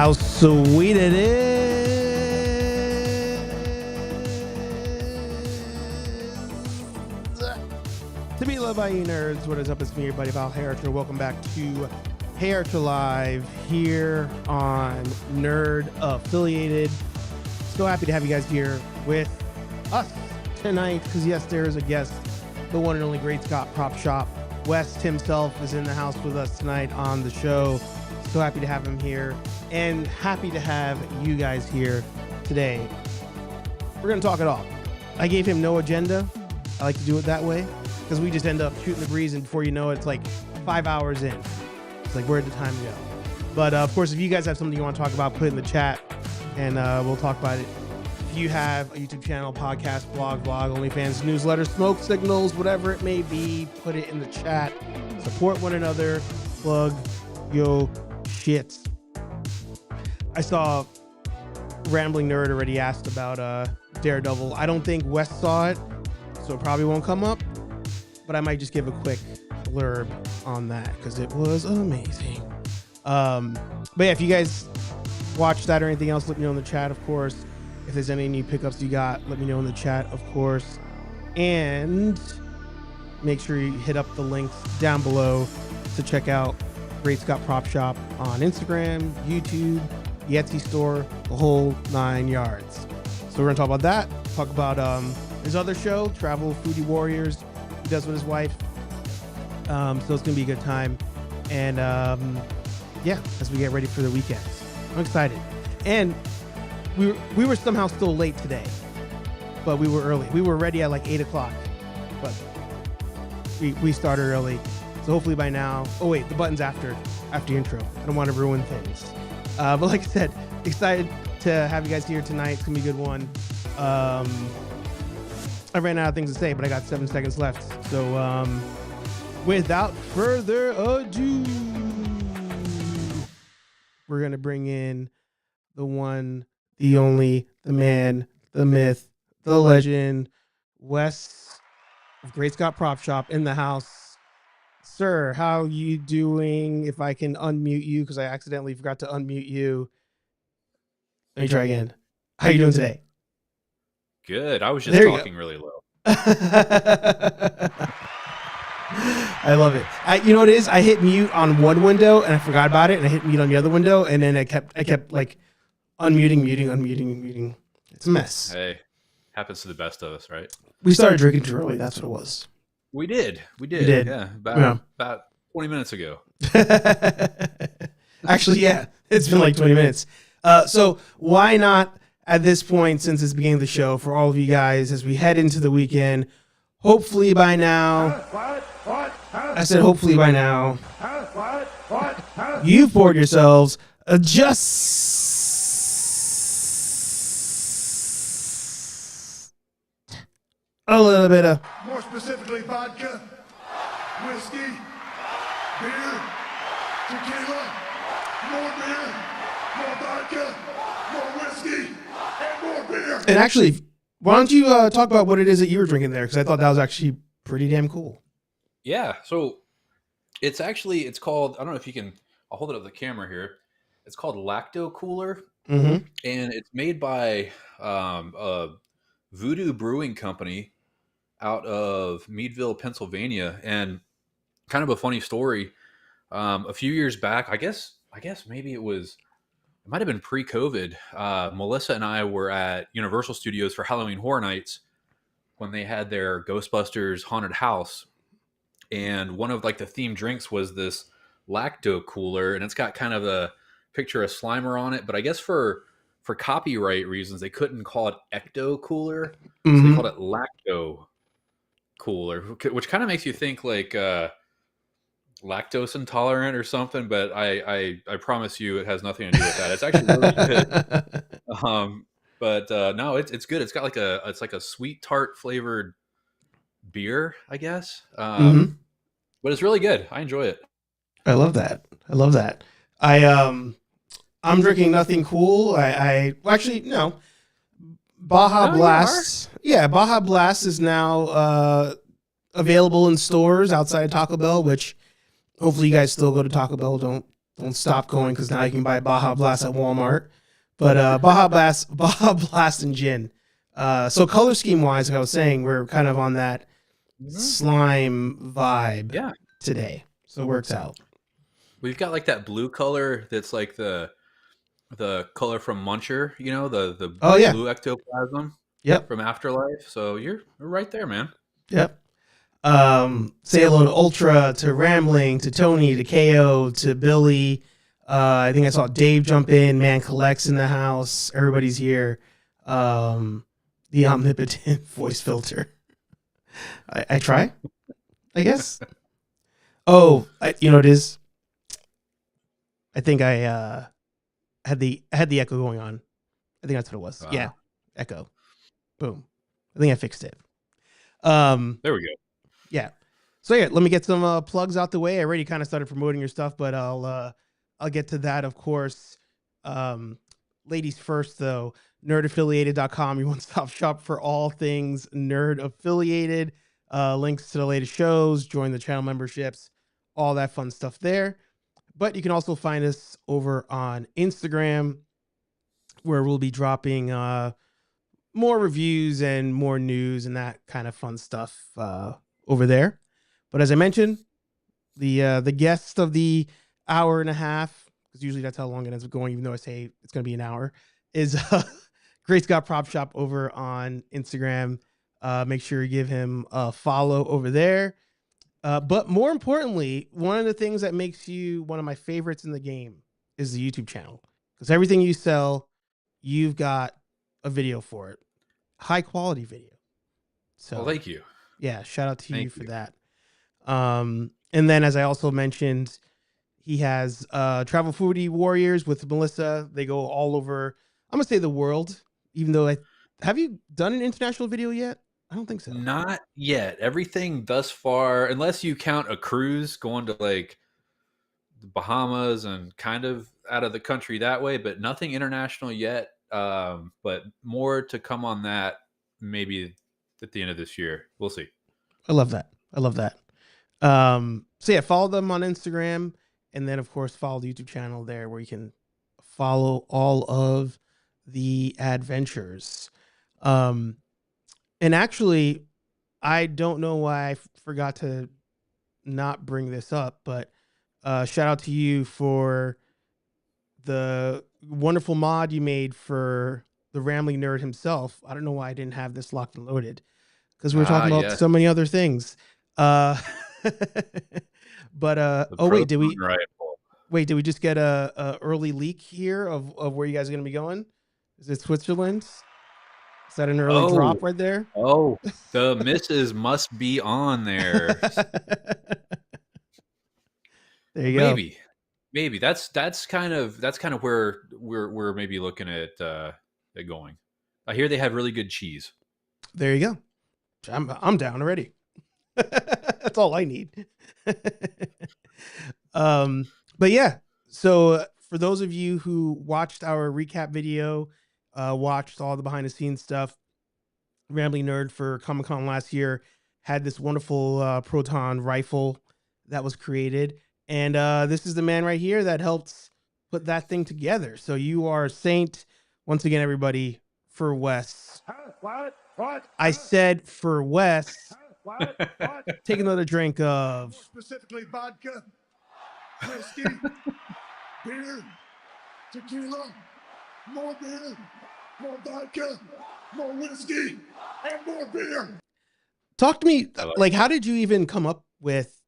How sweet it is to be loved by you nerds. What is up? It's me, your buddy Val HeyArcher. Welcome back to HeyArcher Live here on Nerd Affiliated. So happy to have you guys here with us tonight because yes, there is a guest, the one and only Great Scott Prop Shop. West himself is in the house with us tonight on the show. So happy to have him here and happy to have you guys here today. We're going to talk it all. I gave him no agenda. I like to do it that way because we just end up shooting the breeze, and before you know it, it's like 5 hours in. It's like, where'd the time go? But of course, if you guys have something you want to talk about, put it in the chat and we'll talk about it. If you have a YouTube channel, podcast, blog, OnlyFans, newsletter, smoke signals, whatever it may be, put it in the chat. Support one another. Plug yo shit. I saw Rambling Nerd already asked about Daredevil. I don't think West saw it, so it probably won't come up, but I might just give a quick blurb on that because it was amazing. But yeah, if you guys watch that or anything else, let me know in the chat, of course. If there's any new pickups you got, let me know in the chat, of course. And make sure you hit up the links down below to check out Great Scott Prop Shop on Instagram, YouTube, the Etsy store, the whole 9 yards. So we're gonna talk about that. Talk about his other show, Travel Foodie Warriors. He does with his wife. So it's gonna be a good time. And yeah, as we get ready for the weekend, I'm excited. And we were somehow still late today, but we were early. We were ready at like 8 o'clock, but we started early. So hopefully by now, oh wait, the button's after intro. I don't want to ruin things. But like I said, excited to have you guys here tonight. It's gonna be a good one. I ran out of things to say, but I got 7 seconds left. So without further ado, we're gonna bring in the one, the only, the man, the myth, the legend, Wes of Great Scott Prop Shop in the house. Sir, how you doing? If I can unmute you, because I accidentally forgot to unmute you. Let me try again. How you doing today? Good. I was just talking really low. I love it. You know what it is? I hit mute on one window and I forgot about it, and I hit mute on the other window, and then I kept like unmuting. It's a mess. Hey, happens to the best of us, right? We started drinking too early. That's what it was. We did. Yeah, about 20 minutes ago. Actually, yeah, it's been like 20 minutes. So why not at this point, since it's the beginning of the show, for all of you guys as we head into the weekend, hopefully by now, I said hopefully by now, you've poured yourselves just a little bit of, more specifically, vodka, whiskey, beer, tequila, more beer, more vodka, more whiskey, and more beer. And actually, why don't you talk about what it is that you were drinking there? Because I thought that was actually pretty damn cool. Yeah, so it's called, I don't know if you can, I'll hold it up the camera here. It's called Lacto Cooler, and it's made by a Voodoo Brewing Company out of Meadville, Pennsylvania. And kind of a funny story. A few years back, I guess maybe it might have been pre-COVID. Melissa and I were at Universal Studios for Halloween Horror Nights when they had their Ghostbusters haunted house. And one of like the themed drinks was this Lacto Cooler, and it's got kind of a picture of Slimer on it. But I guess for copyright reasons, they couldn't call it Ecto Cooler, so they called it Lacto Cooler, which kind of makes you think like lactose intolerant or something. But I promise you, it has nothing to do with that. It's actually really good. No, it's good. It's got like a sweet tart flavored beer, I guess. But it's really good. I enjoy it. I love that. I'm drinking nothing cool. Actually no. Baja Blast. Yeah, Baja Blast is now available in stores outside of Taco Bell, which hopefully you guys still go to Taco Bell. Don't don't stop going because now you can buy Baja Blast at Walmart. But Baja Blast and gin. So color scheme wise, like I was saying, we're kind of on that slime vibe today. So it works out. We've got like that blue color that's like the color from Muncher, you know, the blue ectoplasm from Afterlife. So you're right there, man. Yep. Say hello to Ultra, to Rambling, to Tony, to KO, to Billy. I think I saw Dave jump in. Man Collects in the house. Everybody's here. The omnipotent voice filter. I try, I guess. Oh, you know what it is? I think I had the echo going on. I think that's what it was. Wow. Yeah, echo. Boom. I think I fixed it. There we go. Yeah. So yeah, let me get some plugs out the way. I already kind of started promoting your stuff, but I'll get to that, of course. Ladies first, though. Nerdaffiliated.com, your one-stop shop for all things nerd affiliated. Links to the latest shows, join the channel memberships, all that fun stuff there. But you can also find us over on Instagram, where we'll be dropping more reviews and more news and that kind of fun stuff over there. But as I mentioned, the guest of the hour and a half, because usually that's how long it ends up going, even though I say it's going to be an hour, is Great Scott Prop Shop over on Instagram. Make sure you give him a follow over there. But more importantly, one of the things that makes you one of my favorites in the game is the YouTube channel. Because everything you sell, you've got a video for it. High quality video. So well, thank you. Yeah, shout out to you for that. And then, as I also mentioned, he has Travel Foodie Warriors with Melissa. They go all over, I'm going to say the world, even though have you done an international video yet? I don't think so. Not yet. Everything thus far, unless you count a cruise going to like the Bahamas and kind of out of the country that way, but nothing international yet. But more to come on that maybe at the end of this year. We'll see. I love that. So yeah, follow them on Instagram, and then of course follow the YouTube channel there where you can follow all of the adventures. And actually, I don't know why I forgot to not bring this up, but shout out to you for the wonderful mod you made for the Rambling Nerd himself. I don't know why I didn't have this locked and loaded, because we were talking about so many other things. But wait, did we just get a early leak here of where you guys are going to be going? Is it Switzerland? Is that an early drop right there? Oh, the missus must be on there. There you go. Maybe that's kind of where we're maybe looking at going. I hear they have really good cheese. There you go. I'm down already. That's all I need. But yeah, so for those of you who watched our recap video, watched all the behind the scenes stuff, Rambling Nerd for Comic-Con last year had this wonderful Proton rifle that was created. And this is the man right here that helped put that thing together. So you are a saint. Once again, everybody, for Wes. What? I said for Wes. What? Take another drink of... Specifically vodka, whiskey, beer, tequila, more beer, more vodka, more whiskey, and more beer. Talk to me, like, how did you even come up with,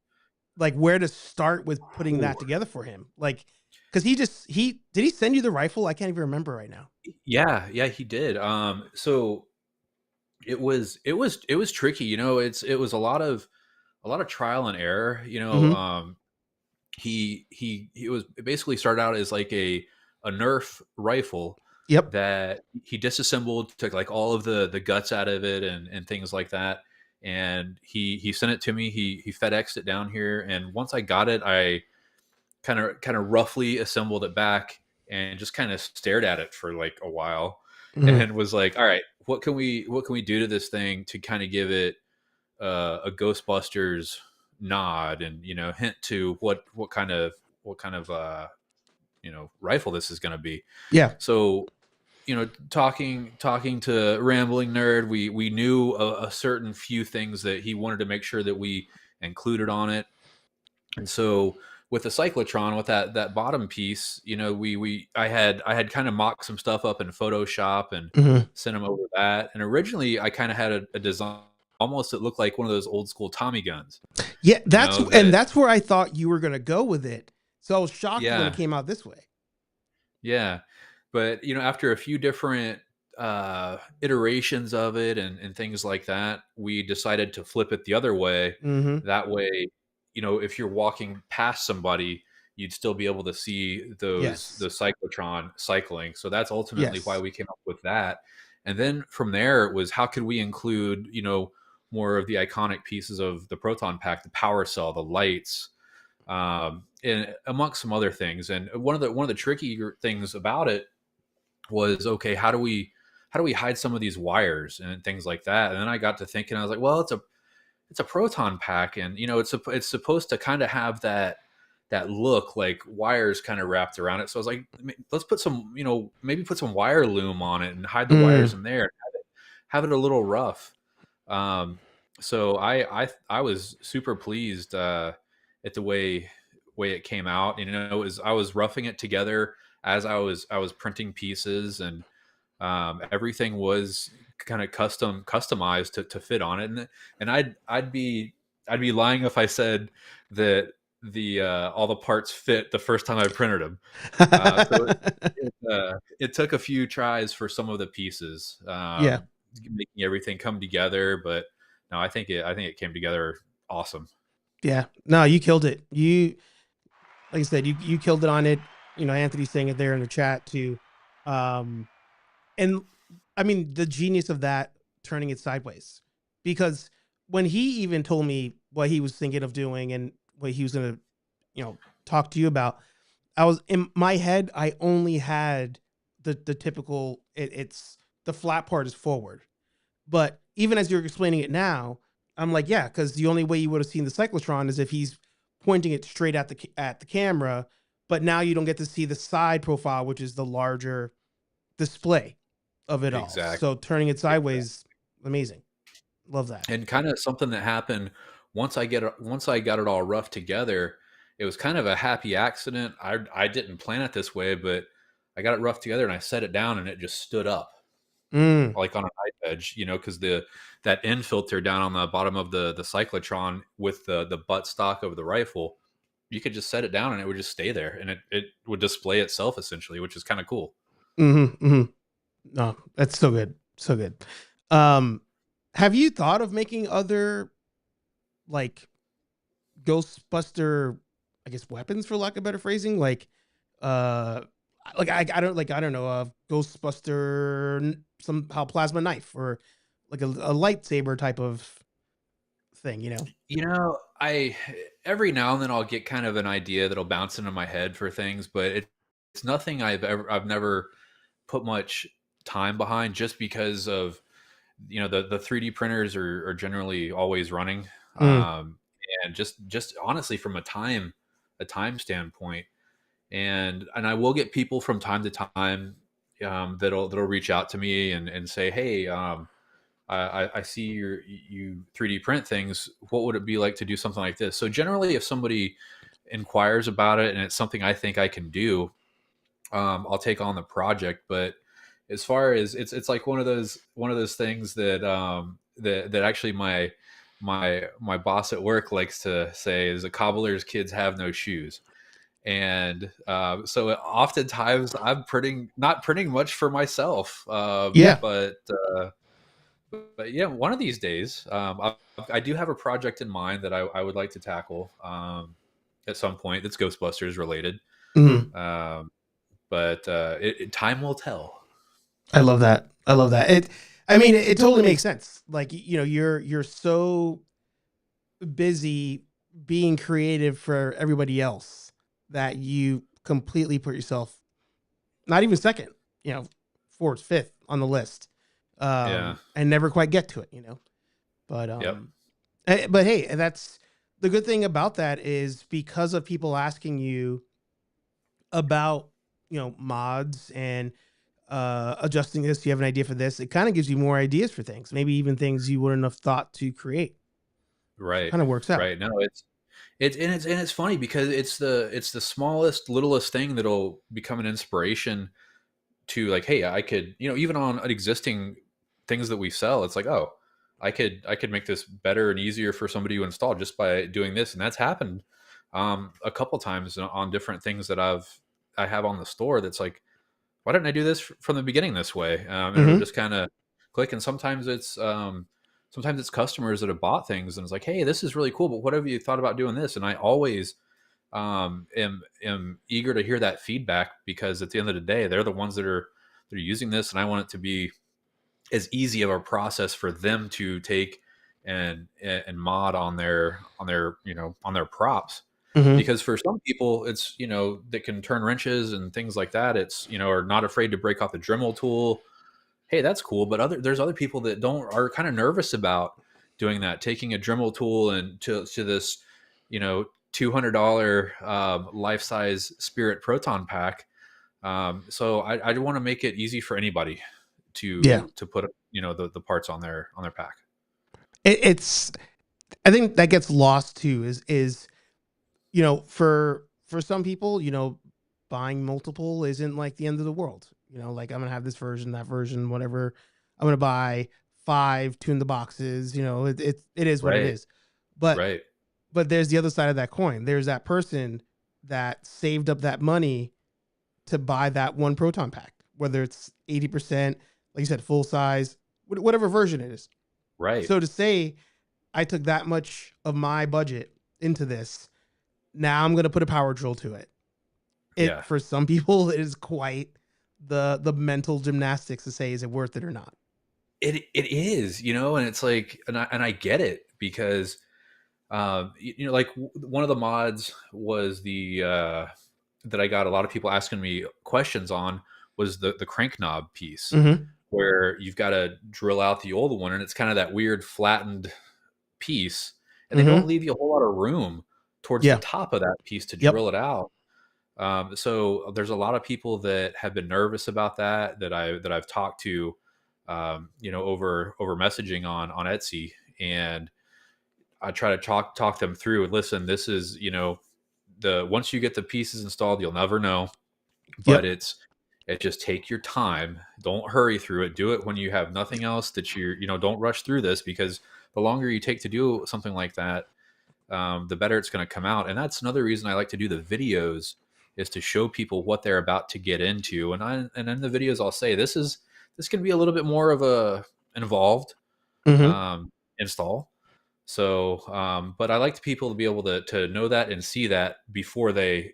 like, where to start with putting that together for him? Like, because did he send you the rifle? I can't even remember right now. Yeah, he did. So it was tricky, you know. It was a lot of trial and error, you know. Mm-hmm. It was basically started out as like a Nerf rifle. Yep. That he disassembled, took like all of the guts out of it and things like that. And he sent it to me. He FedExed it down here. And once I got it, I kind of roughly assembled it back and just kind of stared at it for like a while, and was like, all right, what can we do to this thing to kind of give it a Ghostbusters nod and, you know, hint to what kind of rifle this is going to be. Yeah. So, talking to Rambling Nerd, we knew a certain few things that he wanted to make sure that we included on it. And so with the cyclotron, with that bottom piece, I had kind of mocked some stuff up in Photoshop and Mm-hmm. sent him over that. And originally I kind of had a design almost that looked like one of those old school Tommy guns. Yeah, that's where I thought you were gonna go with it. So I was shocked when it Yeah. came out this way. Yeah. But after a few different iterations of it and things like that, we decided to flip it the other way. Mm-hmm. That way, if you're walking past somebody, you'd still be able to see the Yes. cyclotron cycling. So that's ultimately why Yes. we came up with that. And then from there, it was how could we include more of the iconic pieces of the Proton pack, the power cell, the lights, and amongst some other things. And one of the tricky things about it was, okay, how do we hide some of these wires and things like that? And then I got to thinking, I was like, well, it's a Proton pack, and it's supposed to kind of have that look like wires kind of wrapped around it. So I was like, let's put some, maybe put some wire loom on it and hide the wires in there, and have it a little rough. So I was super pleased at the way it came out. I was roughing it together as I was printing pieces, and everything was kind of customized to fit on it. And I'd be lying if I said that the all the parts fit the first time I printed them. So it took a few tries for some of the pieces, Yeah. making everything come together. But no, I think it came together awesome. Yeah. No, you killed it. Like I said, you killed it on it. Anthony's saying it there in the chat too. And I mean, the genius of that, turning it sideways, because when he even told me what he was thinking of doing and what he was going to, talk to you about, I was in my head, I only had the typical, it's the flat part is forward. But even as you're explaining it now, I'm like, yeah, because the only way you would have seen the cyclotron is if he's pointing it straight at the camera. But now you don't get to see the side profile, which is the larger display of it all. Exactly. So turning it sideways, amazing. Love that. And kind of something that happened once I got it all rough together. It was kind of a happy accident. I didn't plan it this way, but I got it rough together and I set it down and it just stood up like on a knife edge, because that end filter down on the bottom of the cyclotron with the butt stock of the rifle, you could just set it down and it would just stay there, and it would display itself essentially, which is kind of cool. No, that's so good. So good. Have you thought of making other like Ghostbuster, I guess, weapons, for lack of better phrasing? Like I don't know, Ghostbuster somehow plasma knife, or like a lightsaber type of thing, I every now and then I'll get kind of an idea that'll bounce into my head for things, but it's nothing I've never put much time behind, just because of the 3D printers are generally always running, and just honestly from a time standpoint, and I will get people from time to time that'll reach out to me and say, hey, I see you 3D print things. What would it be like to do something like this? So generally, if somebody inquires about it and it's something I think I can do, I'll take on the project. But as far as it's like one of those things that that actually my boss at work likes to say is, a cobbler's kids have no shoes. And so oftentimes I'm not printing much for myself. But yeah, one of these days, I do have a project in mind that I would like to tackle at some point that's Ghostbusters related. But time will tell. I love that. It totally makes sense. Like, you're so busy being creative for everybody else that you completely put yourself not even second, fourth, fifth on the list. And never quite get to it, but but hey, that's the good thing about that, is because of people asking you about mods and adjusting this. You have an idea for this. It kind of gives you more ideas for things, maybe even things you wouldn't have thought to create. Right. Kind of works out. Right. No, it's funny because it's the smallest, littlest thing that'll become an inspiration to like, hey, I could, even on existing things that we sell, it's like, oh, I could make this better and easier for somebody to install just by doing this. And that's happened a couple times on different things that I have on the store. That's like, why didn't I do this from the beginning this way? And it'll just kind of click. And sometimes it's customers that have bought things and it's like, hey, this is really cool, but what have you thought about doing this? And I always am eager to hear that feedback, because at the end of the day, they're the ones that are using this, and I want it to be as easy of a process for them to take and mod on their props. Because for some people, it's, that can turn wrenches and things like that. It's, are not afraid to break off the Dremel tool. Hey, that's cool. But there's other people that are kind of nervous about doing that, taking a Dremel tool and to this, $200 life-size Spirit Proton pack. So I want to make it easy for anybody to put, the parts on their pack. I think that gets lost too, is for some people, buying multiple isn't like the end of the world. Like, I'm going to have this version, that version, whatever. I'm going to buy 5, tune the boxes, it is what it is. But there's the other side of that coin. There's that person that saved up that money to buy that one Proton pack, whether it's 80%, like you said, full size, whatever version it is. Right. So to say, I took that much of my budget into this, now I'm going to put a power drill to it. For some people, it is quite the mental gymnastics to say, is it worth it or not? It is, and it's like, and I get it, because, like one of the mods was that I got a lot of people asking me questions on was the crank knob piece, where you've got to drill out the old one, and it's kind of that weird flattened piece, and they don't leave you a whole lot of room towards the top of that piece to drill it out. So there's a lot of people that have been nervous about that I've talked to, over messaging on Etsy, and I try to talk them through. Listen, this is, once you get the pieces installed, you'll never know, but it just take your time. Don't hurry through it. Do it when you have nothing else that don't rush through this, because the longer you take to do something like that, the better it's going to come out. And that's another reason I like to do the videos, is to show people what they're about to get into. And in the videos, I'll say, this can be a little bit more of a involved install. So, but I like people to be able to know that and see that before they,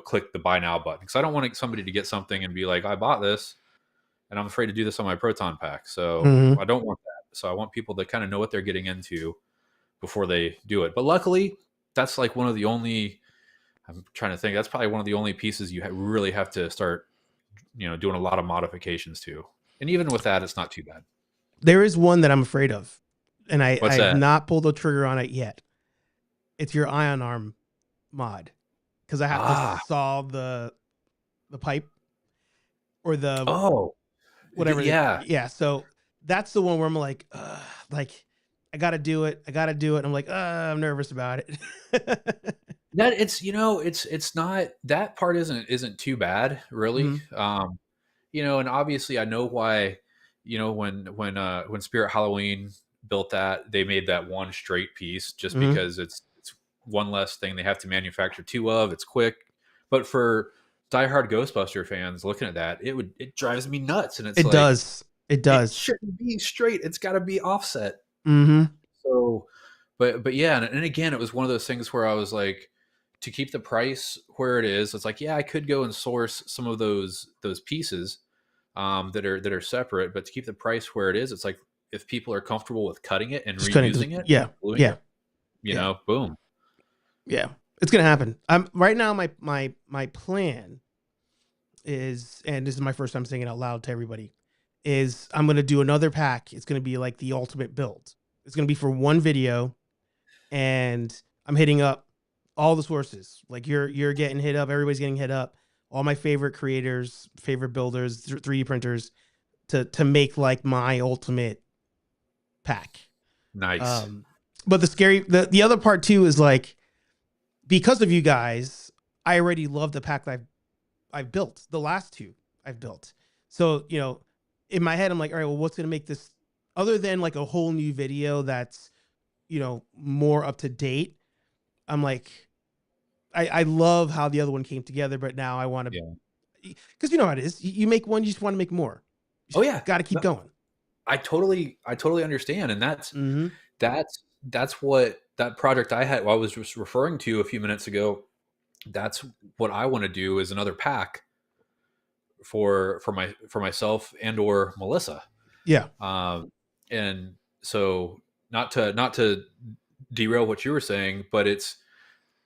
click the buy now button. Because I don't want somebody to get something and be like, I bought this and I'm afraid to do this on my Proton pack. So I don't want that. So I want people to kind of know what they're getting into before they do it. But luckily, that's like one of the only, I'm trying to think, that's probably one of the only pieces you really have to start, doing a lot of modifications to. And even with that, it's not too bad. There is one that I'm afraid of, and I What's have that? not pulled the trigger on it yet. It's your ion arm mod, because I have to solve the pipe or the whatever. Yeah. So that's the one where I'm like I got to do it. I'm like, I'm nervous about it. That it's not, that part isn't too bad, really. And obviously I know why, when Spirit Halloween built that, they made that one straight piece just because it's one less thing they have to manufacture 2 of. It's quick. But for diehard Ghostbuster fans looking at that, it drives me nuts. And it does. It shouldn't be straight. It's got to be offset. So, but yeah. And again, it was one of those things where I was like, to keep the price where it is, it's like, yeah, I could go and source some of those pieces that are separate, but to keep the price where it is, it's like, if people are comfortable with cutting it and reusing it, boom. Yeah, it's gonna happen. Right now, my plan is, and this is my first time saying it out loud to everybody, is I'm gonna do another pack. It's gonna be like the ultimate build. It's gonna be for one video, and I'm hitting up all the sources. Like you're getting hit up, everybody's getting hit up. all my favorite creators, favorite builders, 3D printers to make like my ultimate pack. Nice. But the other part too is like, because of you guys, I already love the pack that I've built. The last two I've built. So, you know, in my head, I'm like, all right, well, what's going to make this other than like a whole new video that's, you know, more up to date? I'm like, I love how the other one came together, but now I want to, because you know how it is. You make one, you just want to make more. Oh yeah, got to keep going. I totally understand, and that's Mm-hmm. that's what that project I was just referring to a few minutes ago. That's what I want to do, is another pack for myself and or Melissa. Yeah. And so not to derail what you were saying, but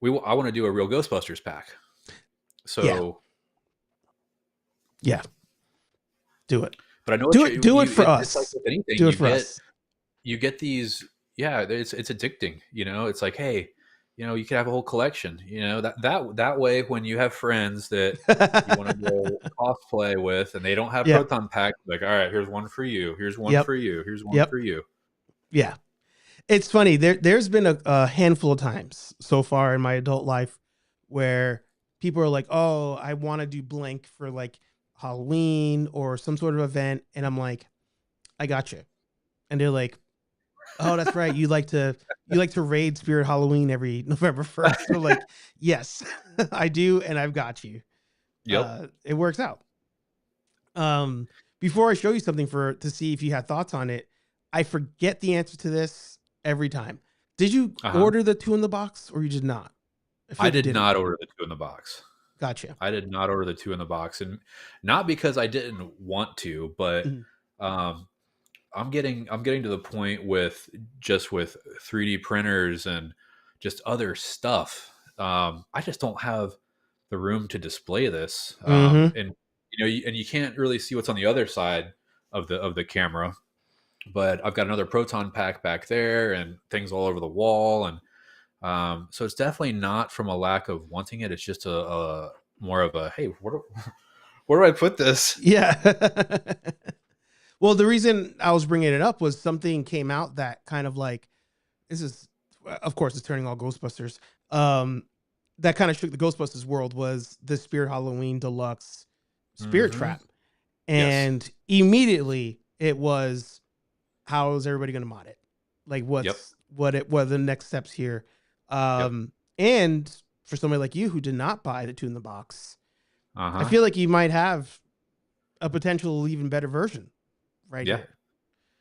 I want to do a real Ghostbusters pack. So yeah, do it. But I know do it for us. It's like with anything, do it for us. You get these. Yeah, it's addicting. You know, it's like, hey, you know, you could have a whole collection. You know, that way, when you have friends that you want to go cosplay with, and they don't have Proton packs, like, all right, here's one for you. Here's one for you. Here's one for you. Yeah. It's funny. There's been a handful of times so far in my adult life where people are like, oh, I want to do blank for like Halloween or some sort of event. And I'm like, I got you. And they're like, oh, that's right. You like to raid Spirit Halloween every November 1st. So like, yes, I do. And I've got you. Yep. It works out. Before I show you something to see if you had thoughts on it, I forget the answer to this every time. Did you order the 2 in the box, or you did not? I did not order the 2 in the box. Gotcha. I did not order the 2 in the box, and not because I didn't want to, but I'm getting to the point with 3D printers and just other stuff. I just don't have the room to display this, and you know, and you can't really see what's on the other side of the camera. But I've got another Proton pack back there, and things all over the wall, and so it's definitely not from a lack of wanting it. It's just a more of a, hey, where do I put this? Yeah. Well, the reason I was bringing it up was something came out that kind of like, this is, of course, it's turning all Ghostbusters. That kind of shook the Ghostbusters world was the Spirit Halloween Deluxe Spirit Trap. And immediately it was, how is everybody going to mod it? Like what are the next steps here? And for somebody like you who did not buy the 2 in the box, I feel like you might have a potential even better version here.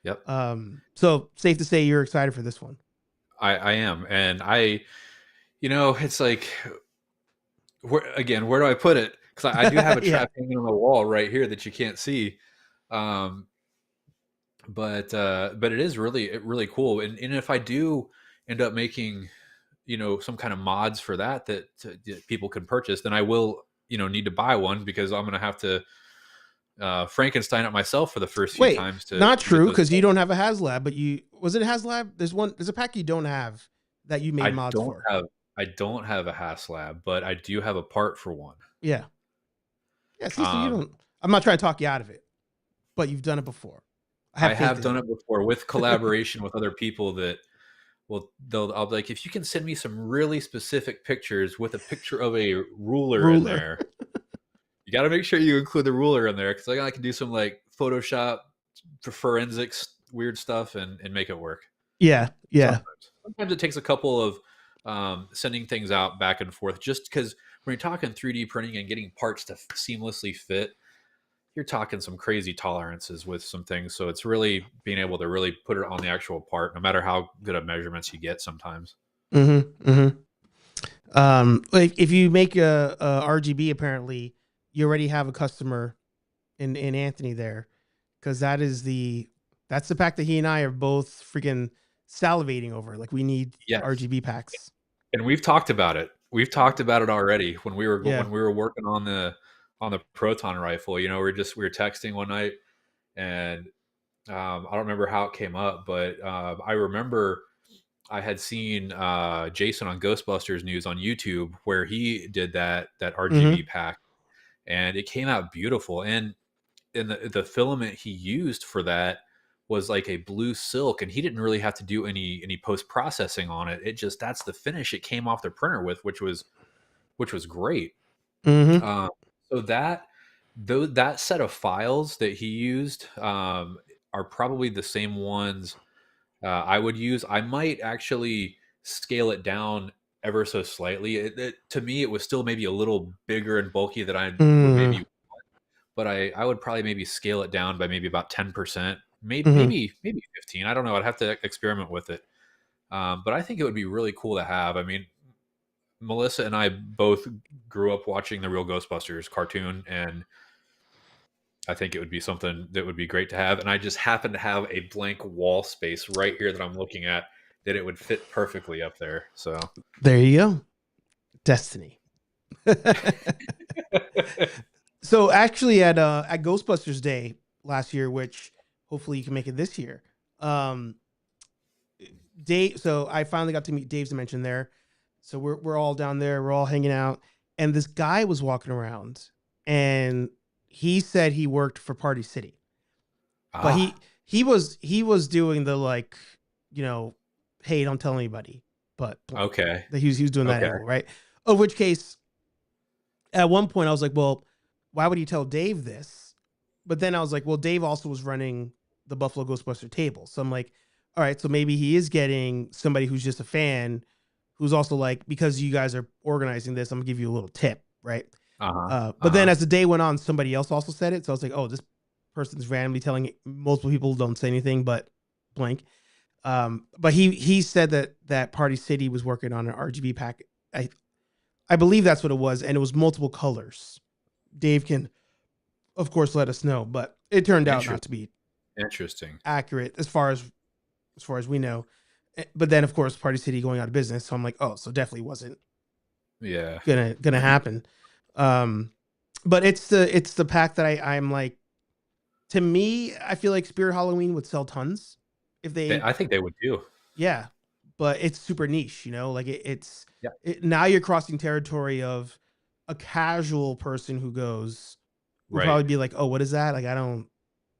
Yep. So safe to say you're excited for this one. I am. And you know, it's like, where do I put it? Because I do have a trap hanging on the wall right here that you can't see. But it is really cool. And if I do end up making, you know, some kind of mods for that people can purchase, then I will, you know, need to buy one, because I'm going to have to Frankenstein it myself for the first few times. Not true, because you don't have a HasLab, but was it a HasLab? There's a pack you don't have that you made mods for. I don't have a HasLab, but I do have a part for one. Yeah. Yeah. See, so you don't. I'm not trying to talk you out of it, but you've done it before. I have done it before with collaboration with other people that I'll be like, if you can send me some really specific pictures with a picture of a ruler. In there, you got to make sure you include the ruler in there, because I can do some like Photoshop for forensics weird stuff and make it work. Yeah. Sometimes it takes a couple of sending things out back and forth, just because when you're talking 3D printing and getting parts to seamlessly fit, you're talking some crazy tolerances with some things. So it's really being able to really put it on the actual part, no matter how good of measurements you get sometimes. Like if you make a RGB, apparently you already have a customer in Anthony there, because that's the pack that he and I are both freaking salivating over. Like, we need RGB packs. And we've talked about it. We've talked about it already when we were working on the Proton rifle. You know, we were texting one night, and I don't remember how it came up, but I remember I had seen Jason on Ghostbusters News on YouTube, where he did that RGB pack, and it came out beautiful. And the filament he used for that was like a blue silk, and he didn't really have to do any post processing on it. It just, that's the finish it came off the printer with, which was great. Mm-hmm. So that set of files that he used are probably the same ones I would use. I might actually scale it down ever so slightly. To me, it was still maybe a little bigger and bulky than I would maybe, but I would probably maybe scale it down by maybe about 10%, maybe 15. I don't know. I'd have to experiment with it. But I think it would be really cool to have. I mean, Melissa and I both grew up watching the Real Ghostbusters cartoon, and I think it would be something that would be great to have. And I just happen to have a blank wall space right here that I'm looking at that it would fit perfectly up there. So there you go. Destiny. So actually at Ghostbusters Day last year, which hopefully you can make it this year, Dave. So I finally got to meet Dave's Dimension there. So we're all down there. We're all hanging out, and this guy was walking around, and he said he worked for Party City, but he was doing the, like, you know, hey, don't tell anybody. But okay, that he was doing that angle, right? Of which case, at one point I was like, well, why would he tell Dave this? But then I was like, well, Dave also was running the Buffalo Ghostbuster table, so I'm like, all right, so maybe he is getting somebody who's just a fan, who's also like, because you guys are organizing this, I'm gonna give you a little tip, right? But then as the day went on, somebody else also said it. So I was like, oh, this person's randomly telling it. Multiple people don't say anything, but blank. But he said that Party City was working on an RGB pack. I believe that's what it was. And it was multiple colors. Dave can, of course, let us know, but it turned out not to be accurate as far as we know. But then, of course, Party City going out of business. So I'm like, oh, so definitely wasn't gonna happen. But it's the pack that I'm like, to me, I feel like Spirit Halloween would sell tons if I think they would too. Yeah, but it's super niche, you know, like now you're crossing territory of a casual person who goes would probably be like, oh, what is that? Like, I don't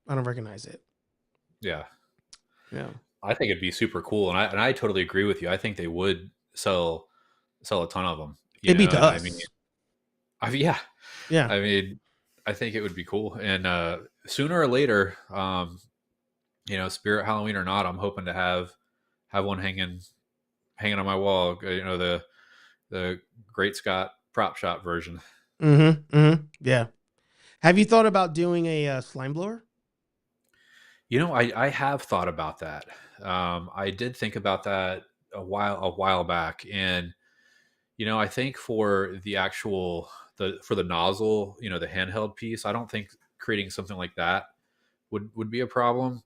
recognize it. Yeah. I think it'd be super cool, and I totally agree with you. I think they would sell a ton of them. It'd be to us. I mean, I mean, I think it would be cool, and sooner or later, you know, Spirit Halloween or not, I'm hoping to have one hanging on my wall. You know, the Great Scott prop shop version. Yeah. Have you thought about doing a slime blower? You know, I have thought about that. I did think about that a while back, and you know, I think for the actual for the nozzle, you know, the handheld piece, I don't think creating something like that would be a problem.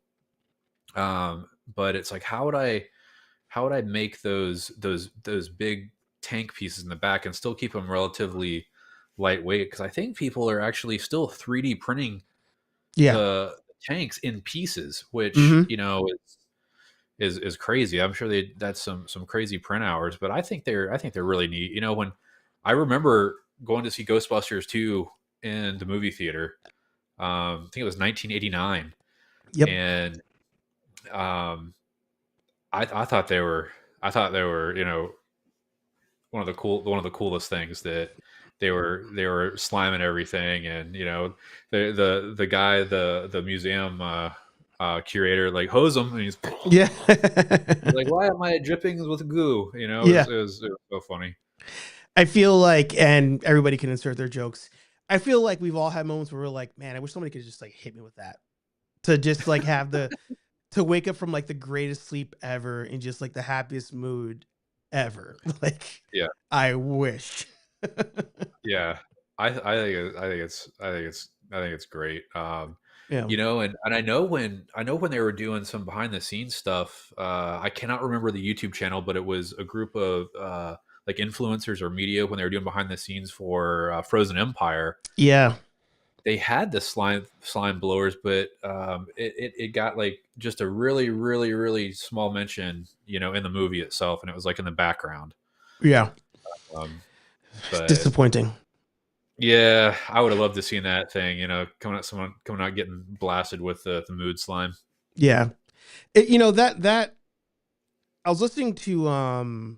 But it's like, how would I make those big tank pieces in the back and still keep them relatively lightweight? Because I think people are actually still 3D printing the tanks in pieces, which you know is crazy. I'm sure that's some crazy print hours, but I think they're really neat. You know, when I remember going to see Ghostbusters 2 in the movie theater, I think it was 1989. Yep. And I thought they were you know, one of the coolest things, that they were sliming everything, and you know, the guy, the museum curator, like, hose him, and he's like, why am I dripping with goo? You know, it was so funny. I feel like, and everybody can insert their jokes, I feel like we've all had moments where we're like, man, I wish somebody could just like hit me with that, to just like have to wake up from like the greatest sleep ever in just like the happiest mood ever. Like, I wish. I think it's great. You know, and I know when they were doing some behind the scenes stuff, I cannot remember the YouTube channel, but it was a group of like influencers or media, when they were doing behind the scenes for Frozen Empire. Yeah. They had the slime blowers, but it got like just a really, really, really small mention, you know, in the movie itself, and it was like in the background. Yeah. But disappointing. Yeah, I would have loved to seen that thing. Someone coming out getting blasted with the mood slime. Yeah. That I was listening to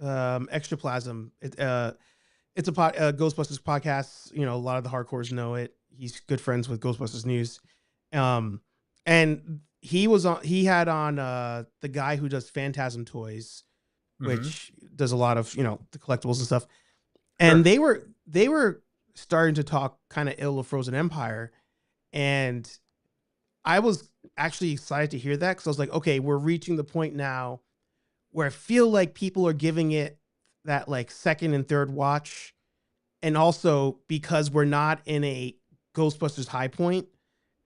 Extraplasm. It's a Ghostbusters podcast. A lot of the hardcores know it. He's good friends with Ghostbusters News. And he had on the guy who does Phantasm Toys, Mm-hmm. which does a lot of, the collectibles and stuff. And Sure. they were starting to talk kind of ill of Frozen Empire. And I was actually excited to hear that, because I was like, okay, we're reaching the point now where I feel like people are giving it that like second and third watch. And also because we're not in a Ghostbusters high point,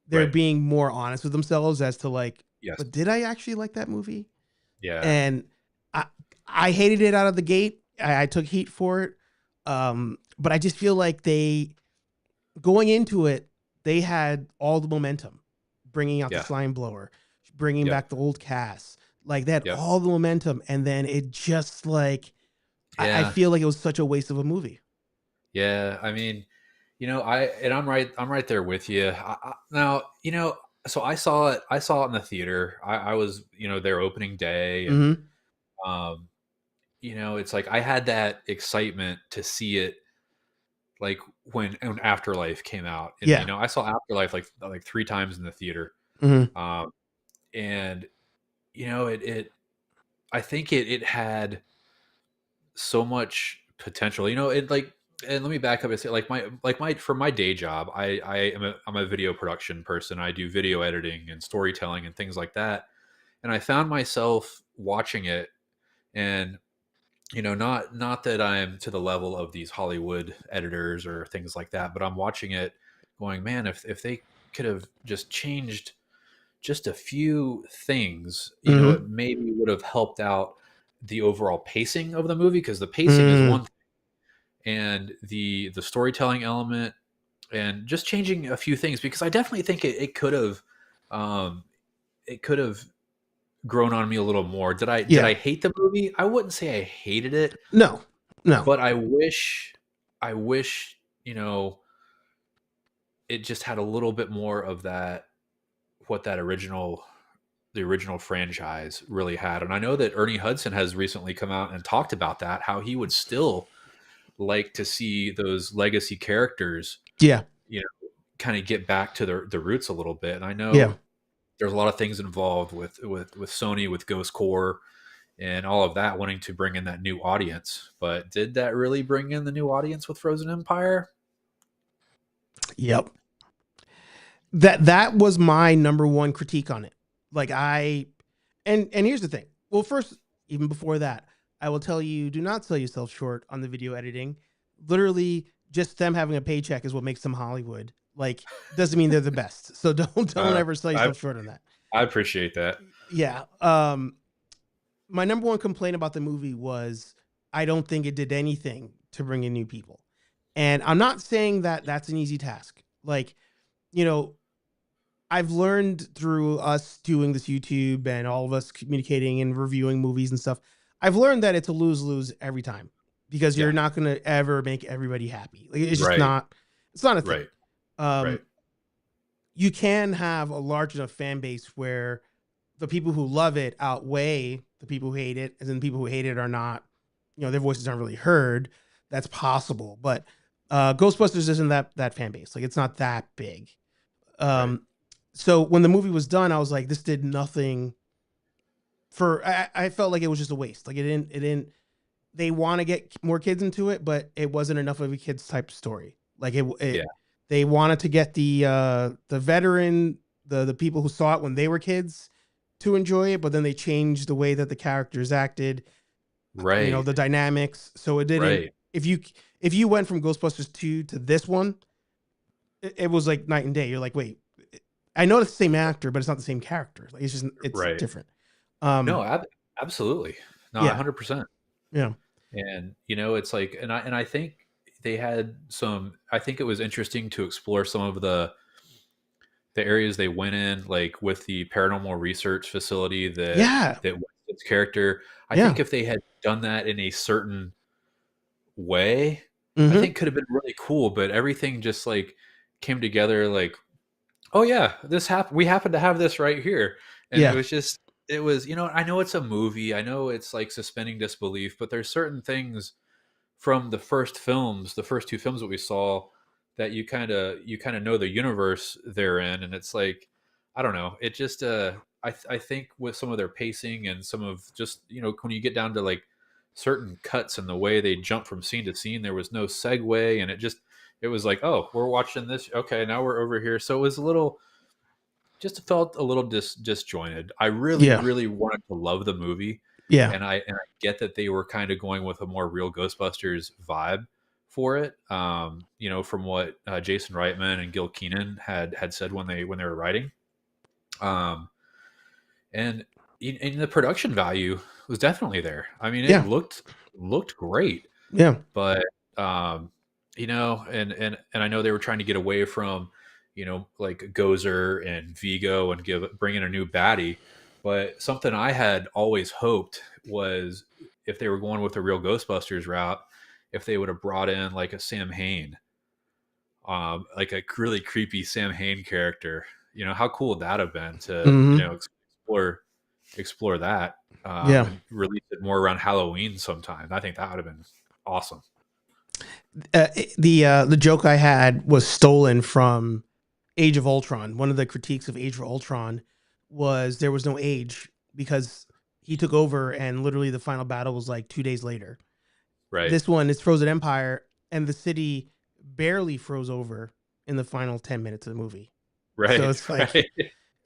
they're Right. being more honest with themselves as to like, Yes. but did I actually like that movie? Yeah. And I I hated it out of the gate. I took heat for it. But I just feel like going into it, they had all the momentum, bringing out the Yeah. slime blower, bringing Yep. back the old cast. Like, they had Yep. all the momentum, and then it just like, I Yeah. feel like it was such a waste of a movie. Yeah. I mean, I'm right there with you. Now, so I saw it. I saw it in the theater. I was, their opening day, and Mm-hmm. um, it's like I had that excitement to see it, like when Afterlife came out, and Yeah. I saw Afterlife like three times in the theater, Mm-hmm. um, and it I think it had so much potential. It like, and let me back up and say, like my for my day job, I'm a video production person. I do video editing and storytelling and things like that. And I found myself watching it, and not that I'm to the level of these Hollywood editors or things like that, but I'm watching it going, man, if they could have just changed just a few things, it Mm-hmm. maybe would have helped out the overall pacing of the movie, because the pacing is Mm-hmm. one thing, and the storytelling element, and just changing a few things, because I definitely think um it could have grown on me a little more. Did Yeah. I hate the movie? I wouldn't say I hated it, No. No. but I wish it just had a little bit more of that, what that the original franchise really had. And I know that Ernie Hudson has recently come out and talked about that, how he would still like to see those legacy characters, Yeah. kind of get back to the roots a little bit. And I Yeah. know there's a lot of things involved with Sony, with Ghost Core and all of that, wanting to bring in that new audience. But did that really bring in the new audience with Frozen Empire? Yep. That was my number one critique on it. Like, and here's the thing. Well, first, even before that, I will tell you, do not sell yourself short on the video editing. Literally, just them having a paycheck is what makes them Hollywood. Like, doesn't mean they're the best. So don't Uh, ever sell I yourself short on that. I appreciate that. Yeah. My number one complaint about the movie was I don't think it did anything to bring in new people. And I'm not saying that that's an easy task. Like, you know, I've learned through us doing this YouTube and all of us communicating and reviewing movies and stuff. I've learned that it's a lose-lose every time, because Yeah. you're not going to ever make everybody happy. Like, it's just Right. not, it's not a thing. Right. Um, Right. you can have a large enough fan base where the people who love it outweigh the people who hate it, and then the people who hate it are not, their voices aren't really heard. That's possible. But Ghostbusters isn't that fan base. Like, it's not that big. Right. So when the movie was done, I was like, this did nothing I felt like it was just a waste. Like, it didn't, they want to get more kids into it, but it wasn't enough of a kids type story. Like, Yeah. they wanted to get the veteran, the people who saw it when they were kids to enjoy it, but then they changed the way that the characters acted, Right. the dynamics. So it didn't, Right. if you went from Ghostbusters 2 to this one, it was like night and day. You're like, wait, I know it's the same actor, but it's not the same character. Like, it's Right. different. No, absolutely. No, Yeah. 100%. Yeah. And it's like, and I think they had I think it was interesting to explore some of the areas they went in, like with the paranormal research facility Yeah. that Winston's character. I Yeah. think if they had done that in a certain way, I Mm-hmm. think could have been really cool, but everything just like came together like, oh yeah, this happened. We happen to have this right here. And Yeah. it was, I know it's a movie. I know it's like suspending disbelief, but there's certain things from the first films, the first two films that we saw, that you kind of know the universe they're in, and it's like, I don't know, it just I think with some of their pacing and some of just when you get down to like certain cuts and the way they jump from scene to scene, there was no segue, and it was like, oh, we're watching this, okay, now we're over here, so it was a little, just felt a little disjointed. I really, Yeah. really wanted to love the movie, Yeah. and I get that they were kind of going with a more real Ghostbusters vibe for it. From what Jason Reitman and Gil Keenan had said when they were writing, um, and in the production value was definitely there. I mean, it Yeah. looked great, Yeah. but and I know they were trying to get away from like Gozer and Vigo and bring in a new baddie, but something I had always hoped was, if they were going with a real Ghostbusters route, if they would have brought in like a Sam Hain, like a really creepy Sam Hain character. How cool would that have been to Mm-hmm. explore that, Yeah. and release it more around Halloween sometime. I think that would have been awesome. The joke I had was stolen from Age of Ultron. One of the critiques of Age of Ultron was there was no age because he took over and literally the final battle was like 2 days later. Right. This one is Frozen Empire, and the city barely froze over in the final 10 minutes of the movie. So Right. it's like, Right.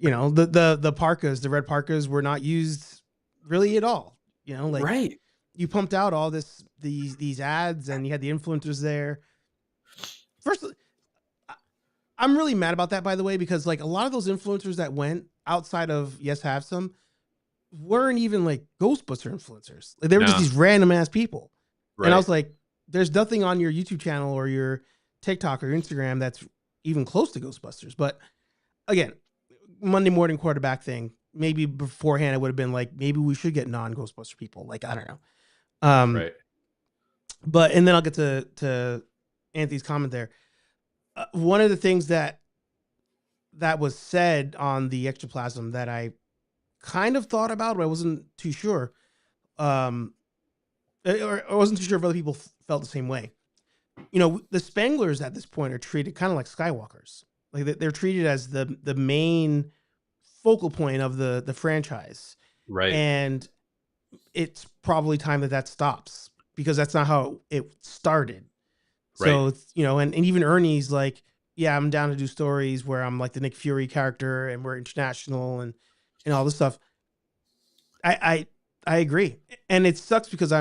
the parkas, the red parkas were not used really at all. Like Right. you pumped out all these ads and you had the influencers there. First, I'm really mad about that, by the way, because like a lot of those influencers that went outside of Yes Have Some weren't even like Ghostbuster influencers. Like they were just No. these random ass people. And I Right. was like, there's nothing on your YouTube channel or your TikTok or Instagram that's even close to Ghostbusters. But again, Monday morning quarterback thing. Maybe beforehand it would have been like, maybe we should get non-Ghostbuster people. Like, I don't know. Right. But and then I'll get to Anthony's comment there. One of the things that was said on the Extraplasm that I kind of thought about, but I wasn't too sure. Or I wasn't too sure if other people felt the same way. The Spanglers at this point are treated kind of like Skywalkers. Like they're treated as the main focal point of the franchise. Right. And it's probably time that stops because that's not how it started. So, Right. it's, and even Ernie's like, yeah, I'm down to do stories where I'm like the Nick Fury character and we're international and all this stuff. I agree. And it sucks because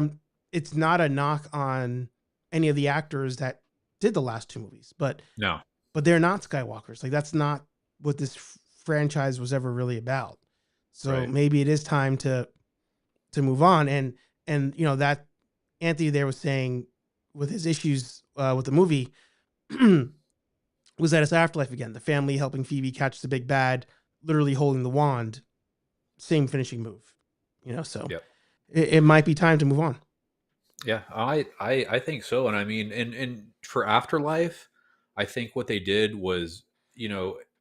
it's not a knock on any of the actors that did the last two movies, but No. they're not Skywalkers. Like that's not what this franchise was ever really about. So Right. maybe it is time to move on. And that Anthony there was saying with his issues with the movie was that it's afterlife again. The family helping Phoebe catch the big bad, literally holding the wand, same finishing move. So Yep. it might be time to move on. Yeah, I think so. And I mean, and for Afterlife, I think what they did was,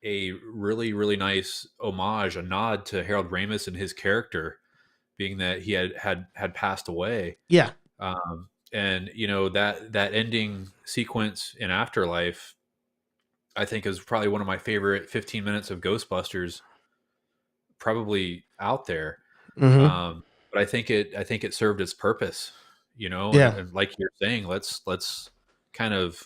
a really, really nice homage, a nod to Harold Ramis and his character, being that he had passed away. Yeah. And that ending sequence in Afterlife, I think, is probably one of my favorite 15 minutes of Ghostbusters, probably out there. Mm-hmm. But I think it served its purpose, Yeah. and like you're saying, let's kind of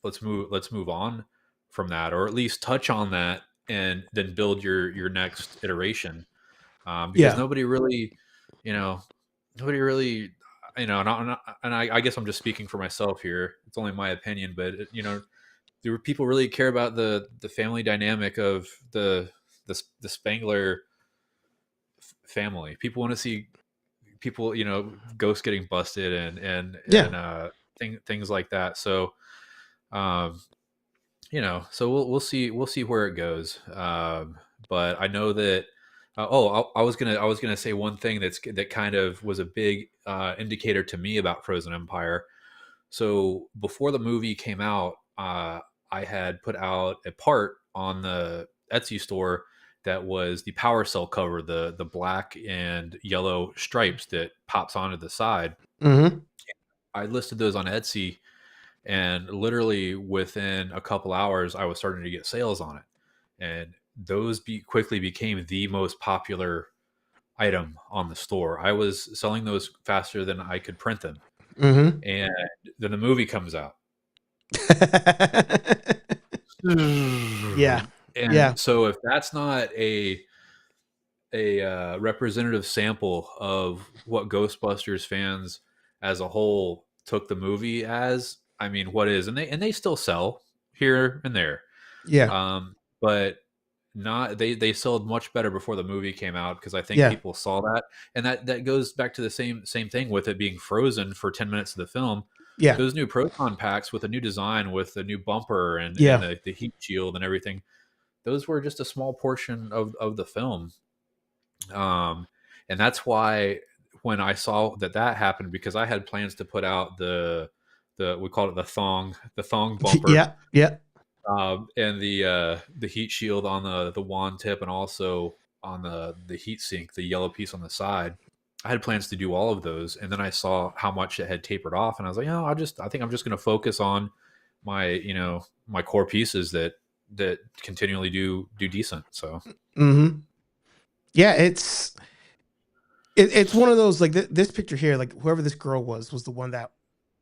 let's move on from that, or at least touch on that, and then build your next iteration. Because Yeah. nobody really, nobody really, and I guess I'm just speaking for myself here. It's only my opinion, but do people really care about the family dynamic of the Spangler family? People want to see people, ghosts getting busted and Yeah. things like that. So, so we'll see where it goes. But I know that. I was gonna say one thing that kind of was a big indicator to me about Frozen Empire So before the movie came out, I had put out a part on the Etsy store that was the Power Cell cover, the black and yellow stripes that pops onto the side. Mm-hmm. I listed those on Etsy, and literally within a couple hours, I was starting to get sales on it, and those quickly became the most popular item on the store. I was selling those faster than I could print them, Mm-hmm. and then the movie comes out. Yeah. And Yeah. so if that's not a representative sample of what Ghostbusters fans as a whole took the movie as, I mean, what is? And they still sell here and there, Yeah. but not they sold much better before the movie came out, because I think Yeah. people saw that, and that goes back to the same thing with it being frozen for 10 minutes of the film. Yeah. Those new Proton packs with a new design, with a new bumper and Yeah. the heat shield and everything, those were just a small portion of the film. And that's why when I saw that happened, because I had plans to put out the we call it the thong bumper, Yeah. Yeah. and the heat shield on the wand tip, and also on the heat sink, the yellow piece on the side. I had plans to do all of those, and then I saw how much it had tapered off, and I was like, oh, I think I'm just going to focus on my my core pieces that continually do decent. So Mm-hmm. Yeah. It's one of those, like, this picture here, like, whoever this girl was the one that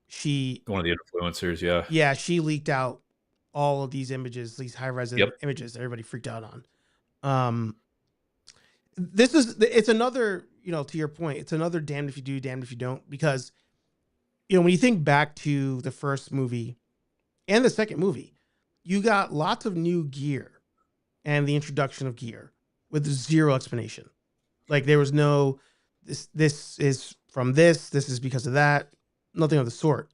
she, one of the influencers, yeah. yeah, she leaked out all of these images, these high res Yep. images that everybody freaked out on. It's another, to your point, it's another damned if you do, damned if you don't, because, when you think back to the first movie and the second movie, you got lots of new gear and the introduction of gear with zero explanation. Like, there was no, this is from this is because of that, nothing of the sort.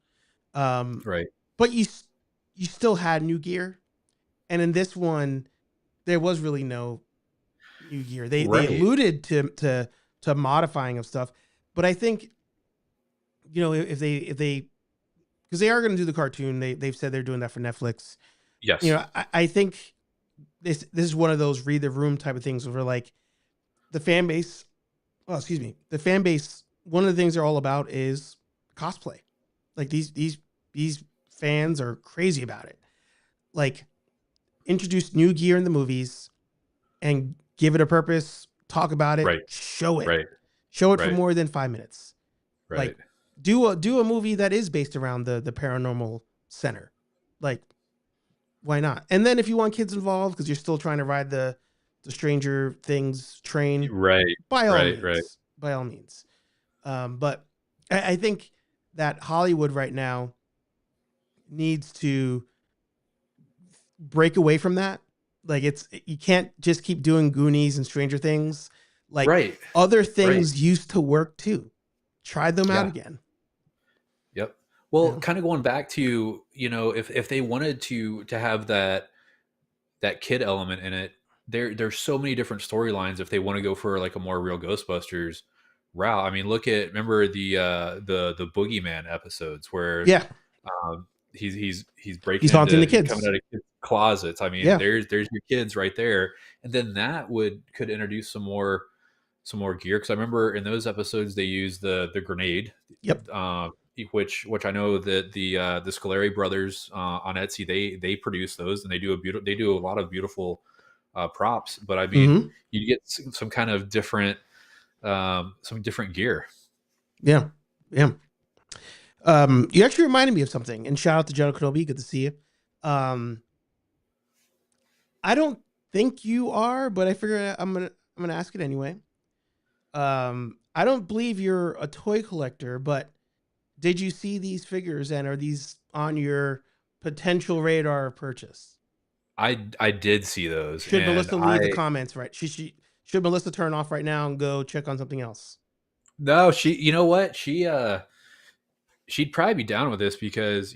Right. But you still had new gear, and in this one, there was really no new gear. They alluded to modifying of stuff, but I think, if they because they are going to do the cartoon, they've said they're doing that for Netflix. Yes. I think this is one of those read the room type of things where, like, the fan base, one of the things they're all about is cosplay. Like, these fans are crazy about it. Like, introduce new gear in the movies and give it a purpose, talk about it, Right. show it. Right. Show it for Right. more than 5 minutes. Right. Like, do a movie that is based around the paranormal center. Like, why not? And then if you want kids involved because you're still trying to ride the Stranger Things train, Right. by all Right. means. Right. By all means. But I think that Hollywood right now needs to break away from that. Like, you can't just keep doing Goonies and Stranger Things. Like, Right. other things used to work too. Try them out Yeah. again. Yep. Well, Yeah. kind of going back to, if they wanted to have that kid element in it, there's so many different storylines if they want to go for like a more real Ghostbusters route. I mean, remember the Boogeyman episodes where Yeah. he's breaking He's haunting into, the kids. coming out of kids' closets. I mean, Yeah. there's your kids right there, and then that could introduce some more gear, because I remember in those episodes they used the grenade. Yep. Which I know that the Scolari brothers on Etsy, they produce those, and they do a lot of beautiful props. But I mean, Mhm. you get some kind of different gear. Yeah. Yeah. You actually reminded me of something, and shout out to John Kenobi. Good to see you. I don't think you are, but I figure I'm gonna ask it anyway. I don't believe you're a toy collector, but did you see these figures, and are these on your potential radar of purchase? I did see those. Should and Melissa leave the comments, right? Should Melissa turn off right now and go check on something else? No, you know what? She'd probably be down with this, because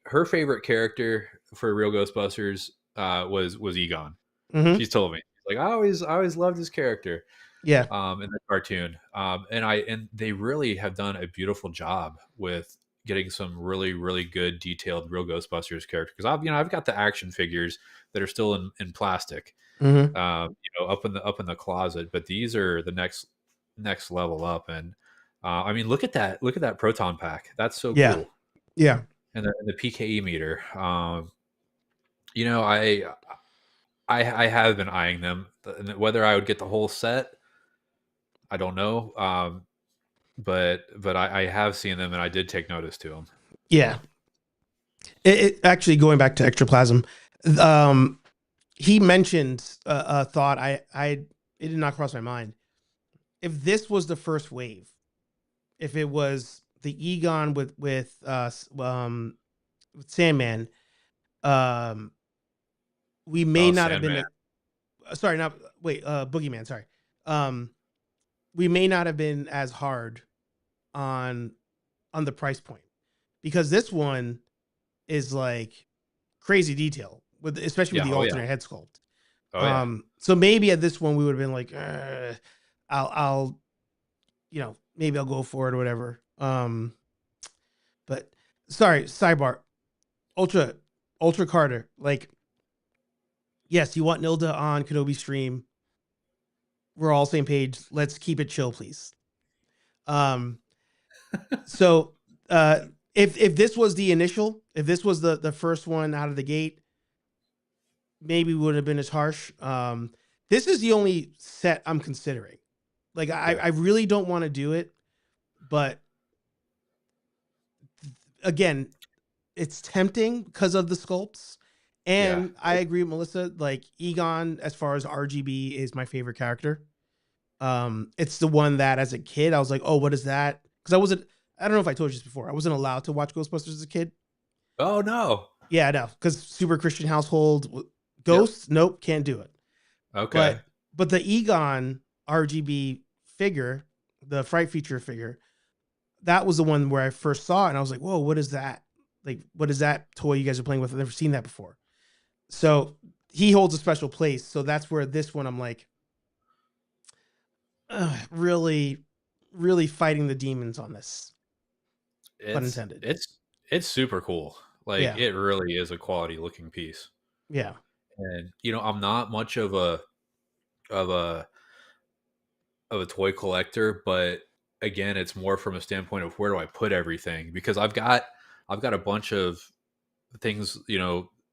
her favorite character for Real Ghostbusters was Egon. Mhm. She's told me, like, I always loved his character. Yeah. In the cartoon. And they really have done a beautiful job with getting some really, really good detailed real Ghostbusters character, because I've got the action figures that are still in plastic, Mm-hmm. up in the closet, but these are the next level up. And I mean, look at that proton pack. That's so Yeah. cool. Yeah. And the PKE meter. You know, I have been eyeing them. Whether I would get the whole set, I don't know. But I have seen them, and I did take notice to them. Yeah. It actually, going back to ectoplasm, he mentioned a thought. It did not cross my mind. If this was the first wave, if it was the Egon with Sandman, we may Oh, not have Sandman. been. Sorry, not wait. Boogeyman. Sorry. We may not have been as hard on the price point, because this one is like crazy detail especially with the Oh yeah. alternate head sculpt. Oh yeah. So maybe at this one we would have been like, I'll maybe I'll go for it or whatever. But sorry, sidebar. Ultra Carter, like, yes, you want Nilda on Kenobi stream. We're all same page. Let's keep it chill, please. So if this was the initial, if this was the first one out of the gate, maybe would have been as harsh. This is the only set I'm considering. Like, I really don't want to do it, but again, it's tempting because of the sculpts. And I agree with Melissa. Like, Egon, as far as RGB, is my favorite character. It's the one that as a kid I was like, oh, what is that? Because I don't know if I told you this before. I wasn't allowed to watch Ghostbusters as a kid. Oh no. Yeah, no, because super Christian household. Ghosts, nope, can't do it. Okay. But the Egon RGB figure, the Fright Feature figure, that was the one where I first saw it, and I was like, whoa, what is that? Like, what is that toy you guys are playing with? I've never seen that before. So he holds a special place. So that's where this one, I'm like, really, really fighting the demons on this. Pun intended. It's super cool. Like, it really is a quality looking piece. Yeah. And I'm not much of a toy collector, but again, it's more from a standpoint of where do I put everything, because I've got a bunch of things,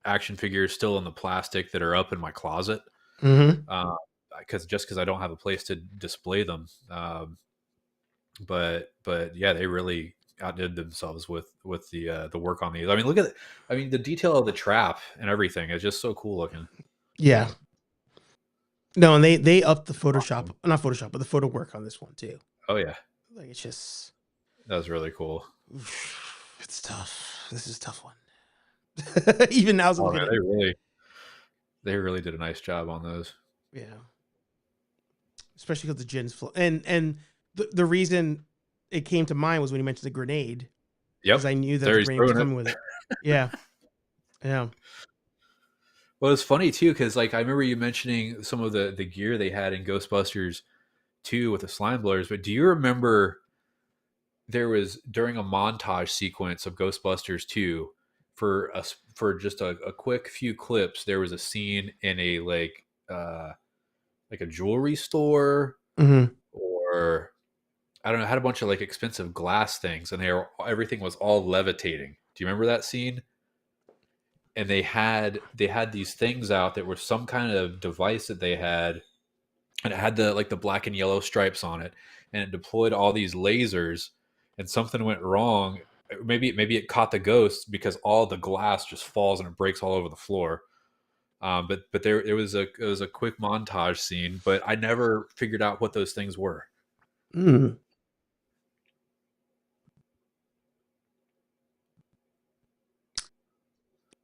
action figures still in the plastic that are up in my closet. Because I don't have a place to display them. But yeah, they really outdid themselves with the work on these. I mean, look at it. I mean, the detail of the trap and everything is just so cool looking. Yeah. No, and they upped the Photoshop, not Photoshop, but the photo work on this one too. Oh yeah. Like, it's just, that was really cool. It's tough. This is a tough one. Even now, they really did a nice job on those. Yeah. Especially because the Jin's flow. And the reason it came to mind was when you mentioned the grenade. Yep. Because I knew that the grenade was coming with it. Yeah. Yeah. Well, it's funny too, because like I remember you mentioning some of the gear they had in Ghostbusters 2 with the slime blowers, but do you remember there was, during a montage sequence of Ghostbusters 2, for just a quick few clips, there was a scene in a like a jewelry store, or I don't know, had a bunch of like expensive glass things, and everything was all levitating. Do you remember that scene? And they had these things out that were some kind of device that they had, and it had the black and yellow stripes on it, and it deployed all these lasers, and something went wrong. Maybe it caught the ghost, because all the glass just falls and it breaks all over the floor. But it was a quick montage scene, but I never figured out what those things were.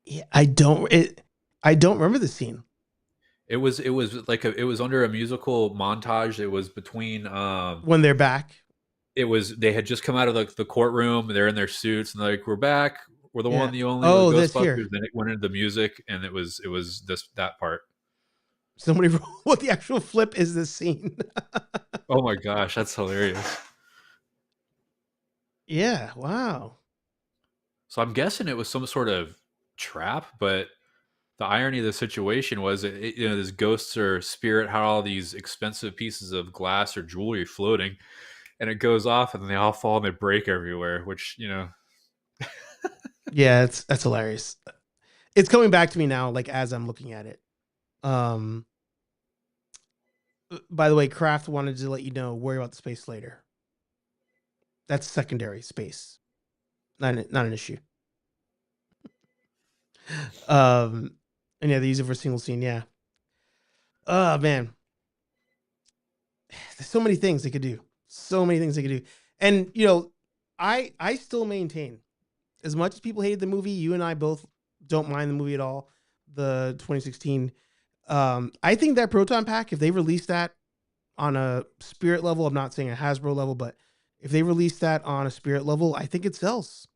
Yeah, I don't remember the scene. It was under a musical montage. It was between when they're back. They had just come out of the courtroom, and they're in their suits, and they're like, we're back. We're the one, the only. Oh, this here. Then it went into the music, and it was that part. Somebody wrote what the actual flip is this scene. Oh my gosh, that's hilarious. Yeah, wow. So I'm guessing it was some sort of trap, but the irony of the situation was this ghosts or spirit had all these expensive pieces of glass or jewelry floating, and it goes off and they all fall and they break everywhere, which, Yeah, that's hilarious. It's coming back to me now, like as I'm looking at it. Um, by the way, Kraft wanted to let you know, worry about the space later. That's secondary space, not an issue. And yeah, they use it for a single scene. Yeah. Oh man, there's so many things they could do. So many things they could do. And I still maintain, as much as people hated the movie, you and I both don't mind the movie at all. The 2016. I think that Proton pack, if they release that on a spirit level, I'm not saying a Hasbro level, but if they release that on a spirit level, I think it sells.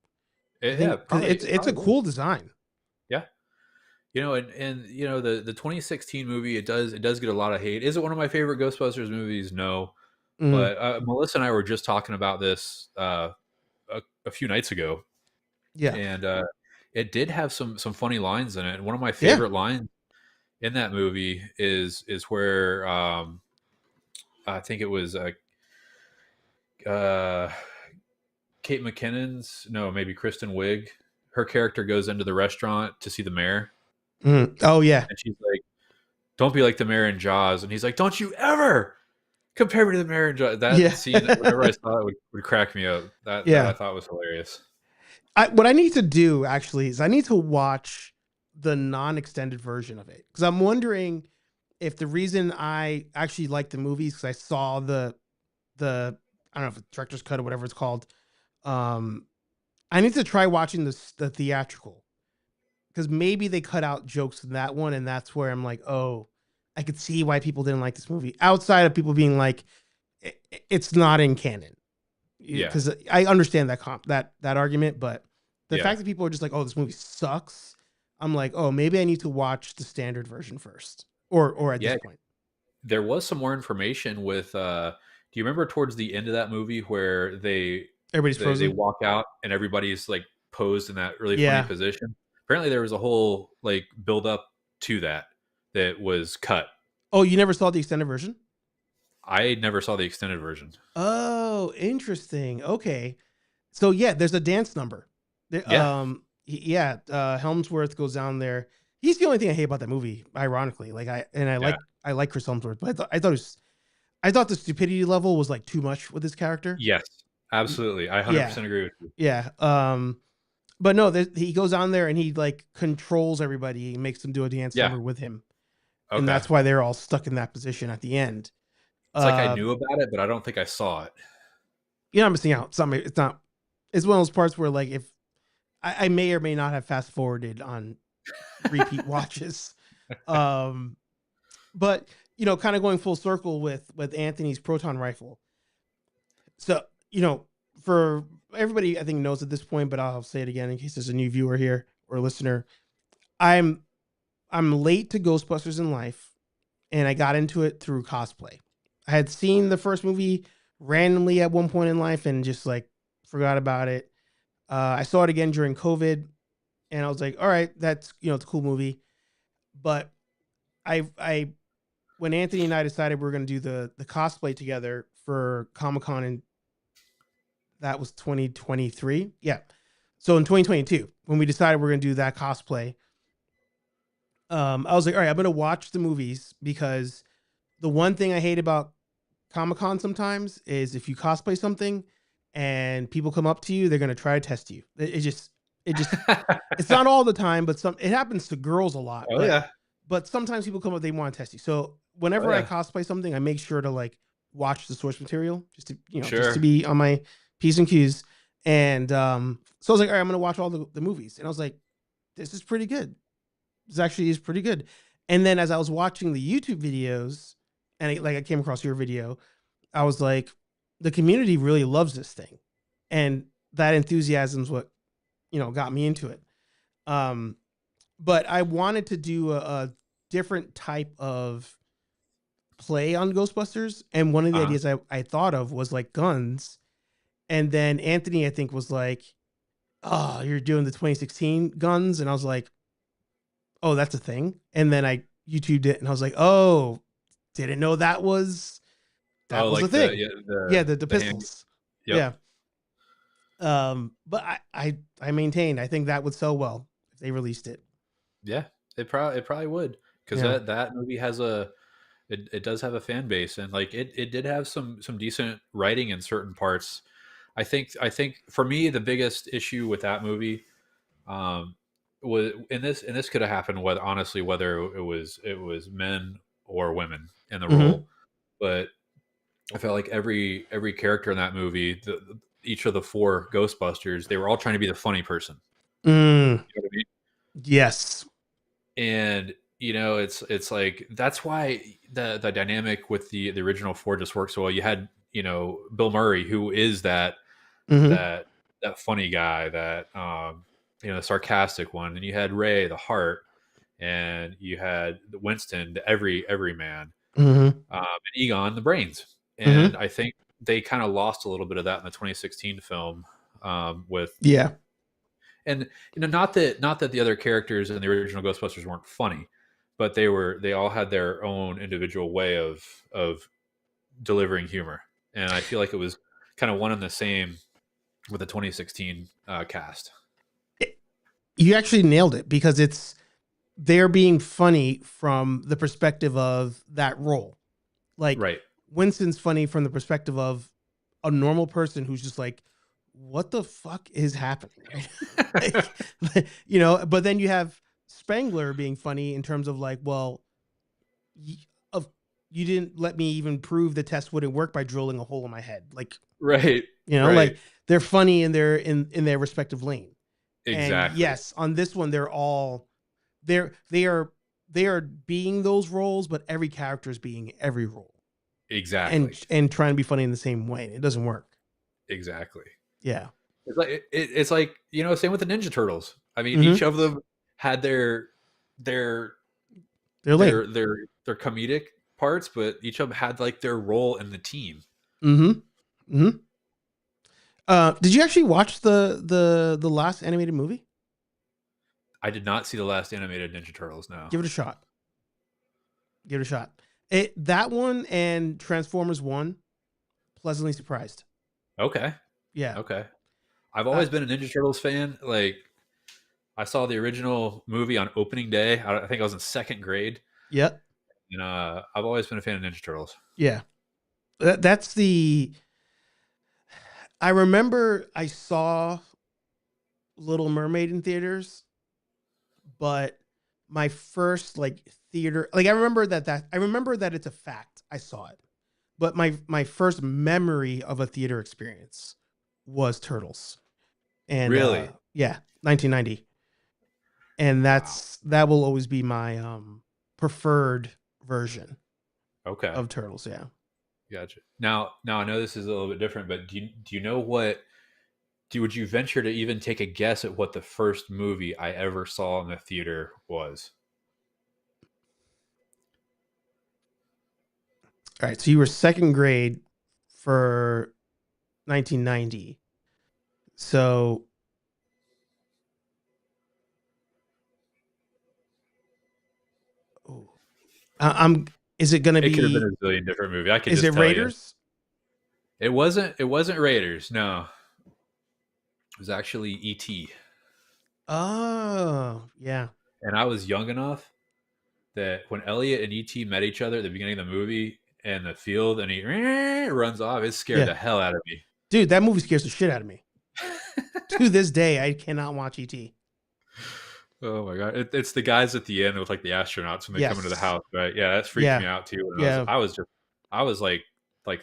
I think probably, it's a cool design. Yeah. And the 2016 movie, it does get a lot of hate. Is it one of my favorite Ghostbusters movies? No. But Melissa and I were just talking about this a few nights ago. Yeah. And it did have some funny lines in it. And one of my favorite lines in that movie is where I think it was Kate McKinnon's, no, maybe Kristen Wiig. Her character goes into the restaurant to see the mayor. Oh yeah. And she's like, "Don't be like the mayor in Jaws." And he's like, "Don't you ever compare me to the mayor in Jaws." That scene, whenever I saw it, would crack me up. That I thought was hilarious. What I need to do actually is I need to watch the non-extended version of it, because I'm wondering if the reason I actually like the movies, because I saw the I don't know if it's director's cut or whatever it's called. I need to try watching the theatrical, because maybe they cut out jokes in that one, and that's where I'm like, oh, I could see why people didn't like this movie, outside of people being like, it's not in canon. Yeah, because I understand that argument, but the fact that people are just like, oh, this movie sucks, I'm like, oh, maybe I need to watch the standard version first, or at this point. There was some more information with do you remember towards the end of that movie where everybody's frozen? They walk out and everybody's like posed in that really funny position? Apparently there was a whole like build up to that was cut. Oh, you never saw the extended version? I never saw the extended version. Oh, interesting. Okay. So yeah, there's a dance number. Helmsworth goes down there. He's the only thing I hate about that movie, ironically. Like I like Chris Helmsworth, but I thought the stupidity level was like too much with his character. Yes, absolutely. I 100% agree with you. Yeah. But no, he goes on there and he like controls everybody. He makes them do a dance number with him. Okay. And that's why they're all stuck in that position at the end. It's like I knew about it, but I don't think I saw it. You're not missing out. It's not. It's one of those parts where like if I may or may not have fast forwarded on repeat watches. But kind of going full circle with Anthony's Proton rifle. So, for everybody, I think knows at this point, but I'll say it again in case there's a new viewer here or listener. I'm late to Ghostbusters in life, and I got into it through cosplay. I had seen the first movie randomly at one point in life and just like forgot about it. I saw it again during COVID, and I was like, all right, that's, it's a cool movie. But I when Anthony and I decided we were going to do the cosplay together for Comic-Con, and that was 2023. Yeah. So in 2022, when we decided we're going to do that cosplay, I was like, all right, I'm going to watch the movies, because the one thing I hate about Comic-Con sometimes is if you cosplay something and people come up to you, they're going to try to test you. It just it's not all the time, but it happens to girls a lot. But sometimes people come up, they want to test you. So whenever I cosplay something, I make sure to like watch the source material just to, just to be on my P's and Q's. And so I was like, all right, I'm going to watch all the movies. And I was like, this is pretty good. This actually is pretty good. And then as I was watching the YouTube videos, and I came across your video, I was like, the community really loves this thing. And that enthusiasm is what, got me into it. But I wanted to do a different type of play on Ghostbusters. And one of the ideas I thought of was like guns. And then Anthony, I think, was like, oh, you're doing the 2016 guns, and I was like, oh, that's a thing. And then I YouTubed it, and I was like, oh, didn't know that was Oh, a like thing. Yeah, the the hand. pistols. Yep. Yeah. But I maintain I think that would sell well if they released it. Yeah, it probably would, because Yeah. that movie has a it does have a fan base, and like it did have some decent writing in certain parts. I think for me the biggest issue with that movie was, and this could have happened whether honestly whether it was men or women in the Mm-hmm. role, but I felt like every character in that movie, each of the four Ghostbusters, they were all trying to be the funny person. Mm, You know what I mean? yes. And it's like that's why the dynamic with the original four just works so well. You had Bill Murray, who is Mm-hmm. that that funny guy, that the sarcastic one, and you had Ray, the heart, and you had Winston, the every man, Mm-hmm. and Egon, the brains. And Mm-hmm. I think they kind of lost a little bit of that in the 2016 film, with Yeah. and not that the other characters in the original Ghostbusters weren't funny, but they all had their own individual way of delivering humor, and I feel like it was kind of one and the same with the 2016 cast. You actually nailed it because they're being funny from the perspective of that role. Like Right. Winston's funny from the perspective of a normal person who's just like, what the fuck is happening? Right? But then you have Spangler being funny in terms of like, well, of you didn't let me even prove the test wouldn't work by drilling a hole in my head. Like, Right. like Right. they're funny in their respective lane. And Exactly. yes, on this one, they are being those roles, but every character is being every role Exactly. and trying to be funny in the same way. It doesn't work. Exactly. Yeah. It's like same with the Ninja Turtles. I mean, Mm-hmm. each of them had their They're lame. their comedic parts, but each of them had like their role in the team. Mm-hmm. Mm-hmm. Did you actually watch the last animated movie? I did not see the last animated Ninja Turtles. No. Give it a shot. Give it a shot. That one and Transformers 1, pleasantly surprised. Okay. Yeah. Okay. I've always been a Ninja Turtles fan. Like, I saw the original movie on opening day. I think I was in second grade, Yep. and I've always been a fan of Ninja Turtles. Yeah. That's the. I remember I saw Little Mermaid in theaters, but my first like theater, like I remember that it's a fact. I saw it, but my first memory of a theater experience was Turtles, and Really? yeah, 1990, and Wow. that will always be my preferred version Okay. of Turtles. Yeah. Gotcha. Now I know this is a little bit different, but do you know what? Would you venture to even take a guess at what the first movie I ever saw in the theater was? All right, so you were second grade for 1990. So oh, I'm. Is it going to It could have been be? a zillion different movie. I could Is just it tell you. Raiders? It wasn't Raiders. No, it was actually E.T. Oh, yeah, And I was young enough that when Elliot and ET met each other at the beginning of the movie in the field and he runs off, it scared yeah, the hell out of me. dude, that movie scares the shit out of me. To this day, I cannot watch ET. Oh my god! It's the guys at the end with like the astronauts when they come into the Yes, house, right? Yeah, that freaked yeah, me out too. When yeah, I was like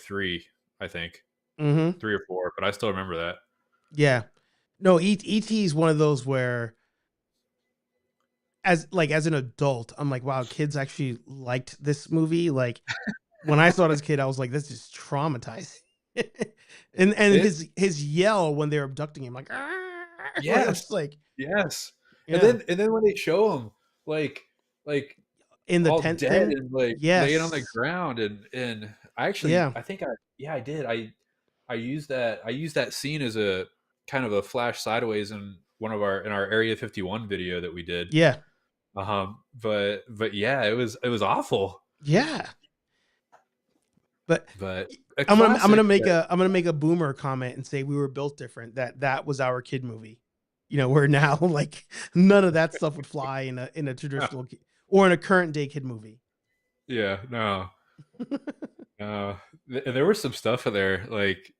three, I think mm-hmm, 3 or 4, but I still remember that. yeah. No, ET is one of those where, as an adult, I'm like, wow, kids actually liked this movie. Like when I saw it as a kid, I was like, this is traumatizing. and It his yell when they're abducting him, like, like I'm yes, just like, yes, yeah, and then when they show him like in the all tent dead thing. and like laying on the Yes, ground, and I actually yeah, I think I yeah I did I used that scene as a kind of a flash sideways in our Area 51 video that we did. Yeah. But yeah, it was awful. Yeah. But But a I'm classic. gonna make a boomer comment and say we were built different. That was our kid movie. You know, where now like none of that stuff would fly in a traditional or in a current day kid movie. Yeah, no. There was some stuff in there like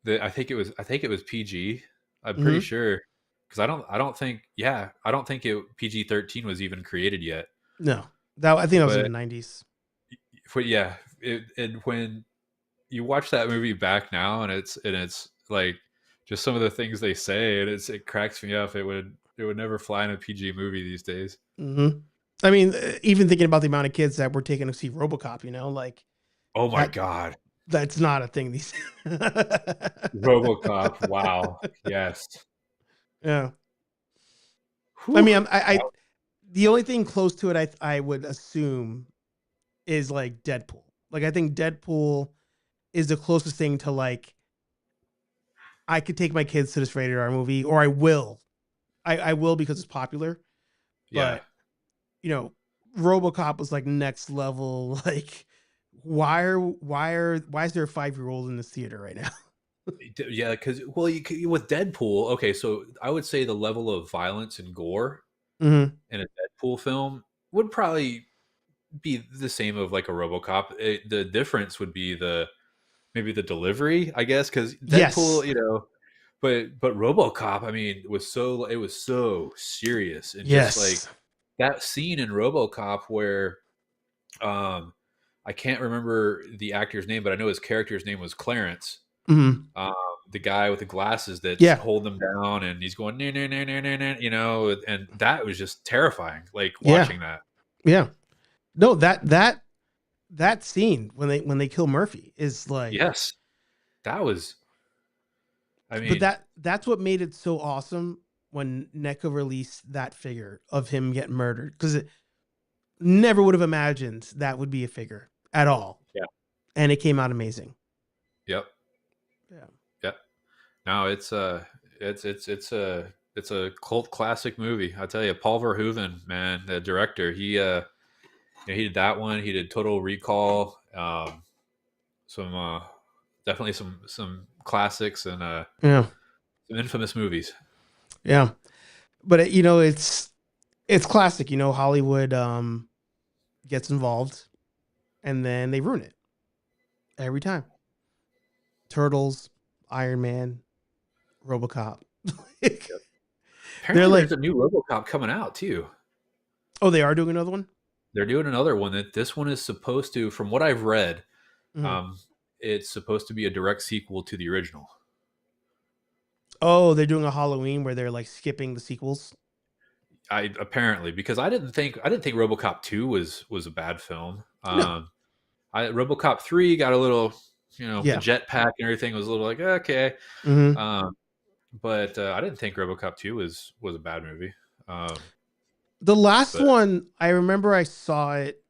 that. I think it was PG. I'm pretty sure because I don't think PG-13 was even created yet. No, I think that was in But the 90s. yeah, and when you watch that movie back now, and it's like just some of the things they say, and it cracks me up. It would never fly in a PG movie these days. Mm-hmm. I mean, even thinking about the amount of kids that were taking to see RoboCop, you know, like Oh my god, that's not a thing these. RoboCop! Wow, yes. Yeah. Whew. I mean, I the only thing close to it I would assume is like Deadpool. Like I think Deadpool is the closest thing to like I could take my kids to this rated R movie, or I will. I will because it's popular. Yeah. But you know, RoboCop was like next level. Like, why is there a 5-year-old in this theater right now? Yeah, because with Deadpool, okay, so I would say the level of violence and gore in a Deadpool film would probably be the same of like a RoboCop. The difference would be maybe the delivery, I guess, because Deadpool, Yes. but RoboCop, I mean, it was so serious, and just like Yes. that scene in RoboCop where I can't remember the actor's name, but I know his character's name was Clarence. The guy with the glasses that's Yeah. holding them down, and he's going, nah, nah, nah, nah, nah, nah, you know, and that was just terrifying. Like watching that. Yeah. No, that scene when they kill Murphy is like, yes, that was. I mean, but that's what made it so awesome when NECA released that figure of him getting murdered, because it never would have imagined that would be a figure at all. Yeah, and it came out amazing. Yep. Yeah. Yep. No, it's a cult classic movie. I tell you, Paul Verhoeven, man, the director, he did that one. He did Total Recall. Some definitely some classics and Yeah. some infamous movies. Yeah. But it's classic. You know, Hollywood gets involved and then they ruin it every time. Turtles, Iron Man, RoboCop. Apparently, there's a new RoboCop coming out too. Oh, they are doing another one? They're doing another one. This one is supposed to, from what I've read, it's supposed to be a direct sequel to the original. Oh, they're doing a Halloween where they're like skipping the sequels. Apparently, because I didn't think RoboCop 2 was a bad film. No. RoboCop 3 got a little, the jetpack and everything was a little like okay. But I didn't think RoboCop 2 was a bad movie. The last one, I remember I saw it.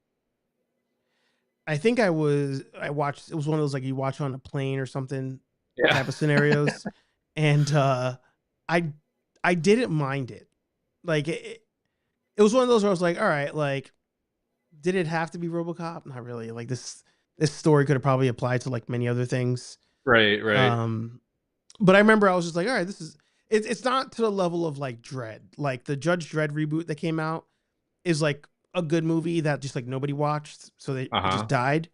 I think I watched, it was one of those like you watch on a plane or something type of scenarios. And I didn't mind it. Like it was one of those where I was like, all right, like, did it have to be RoboCop? Not really. Like this story could have probably applied to like many other things. Right. But I remember I was just like, all right, it's not to the level of like Dredd. Like the Judge Dredd reboot that came out is like a good movie that just like nobody watched, so it just died.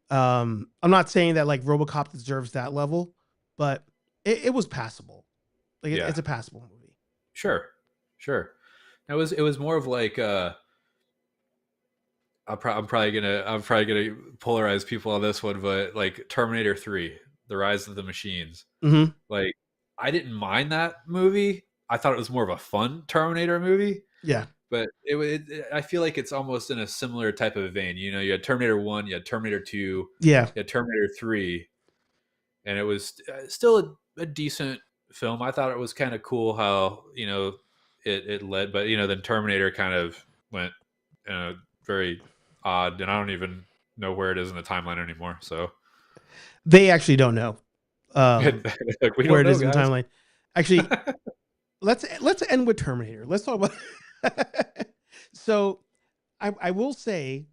I'm not saying that like RoboCop deserves that level, but it was passable. Like it's a passable movie. Sure. It was more of like I'm probably gonna polarize people on this one, but like Terminator 3, The Rise of the Machines. Like I didn't mind that movie. I thought it was more of a fun Terminator movie. Yeah. But I feel like it's almost in a similar type of vein. You know, you had Terminator 1, you had Terminator 2, you had Terminator 3, and it was still a decent film. I thought it was kind of cool how, it led, but, then Terminator kind of went very odd, and I don't even know where it is in the timeline anymore. So they actually don't know like, we where don't it is know, in the guys. timeline. Actually, let's end with Terminator. Let's talk about. So, I will say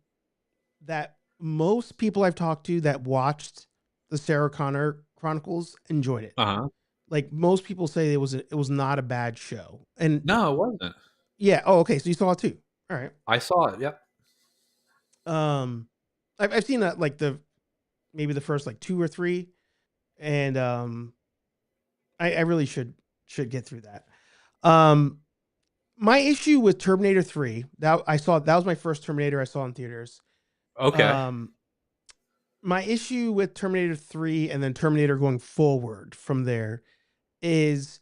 that most people I've talked to that watched the Sarah Connor Chronicles enjoyed it. Uh-huh. Like most people say it was not a bad show. And No, it wasn't. yeah, oh okay, so you saw it too. All right. I saw it. Yep. I've seen that like maybe the first like 2 or 3, and I really should get through that. My issue with Terminator 3, that was my first Terminator I saw in theaters. Okay. My issue with Terminator 3 and then Terminator going forward from there is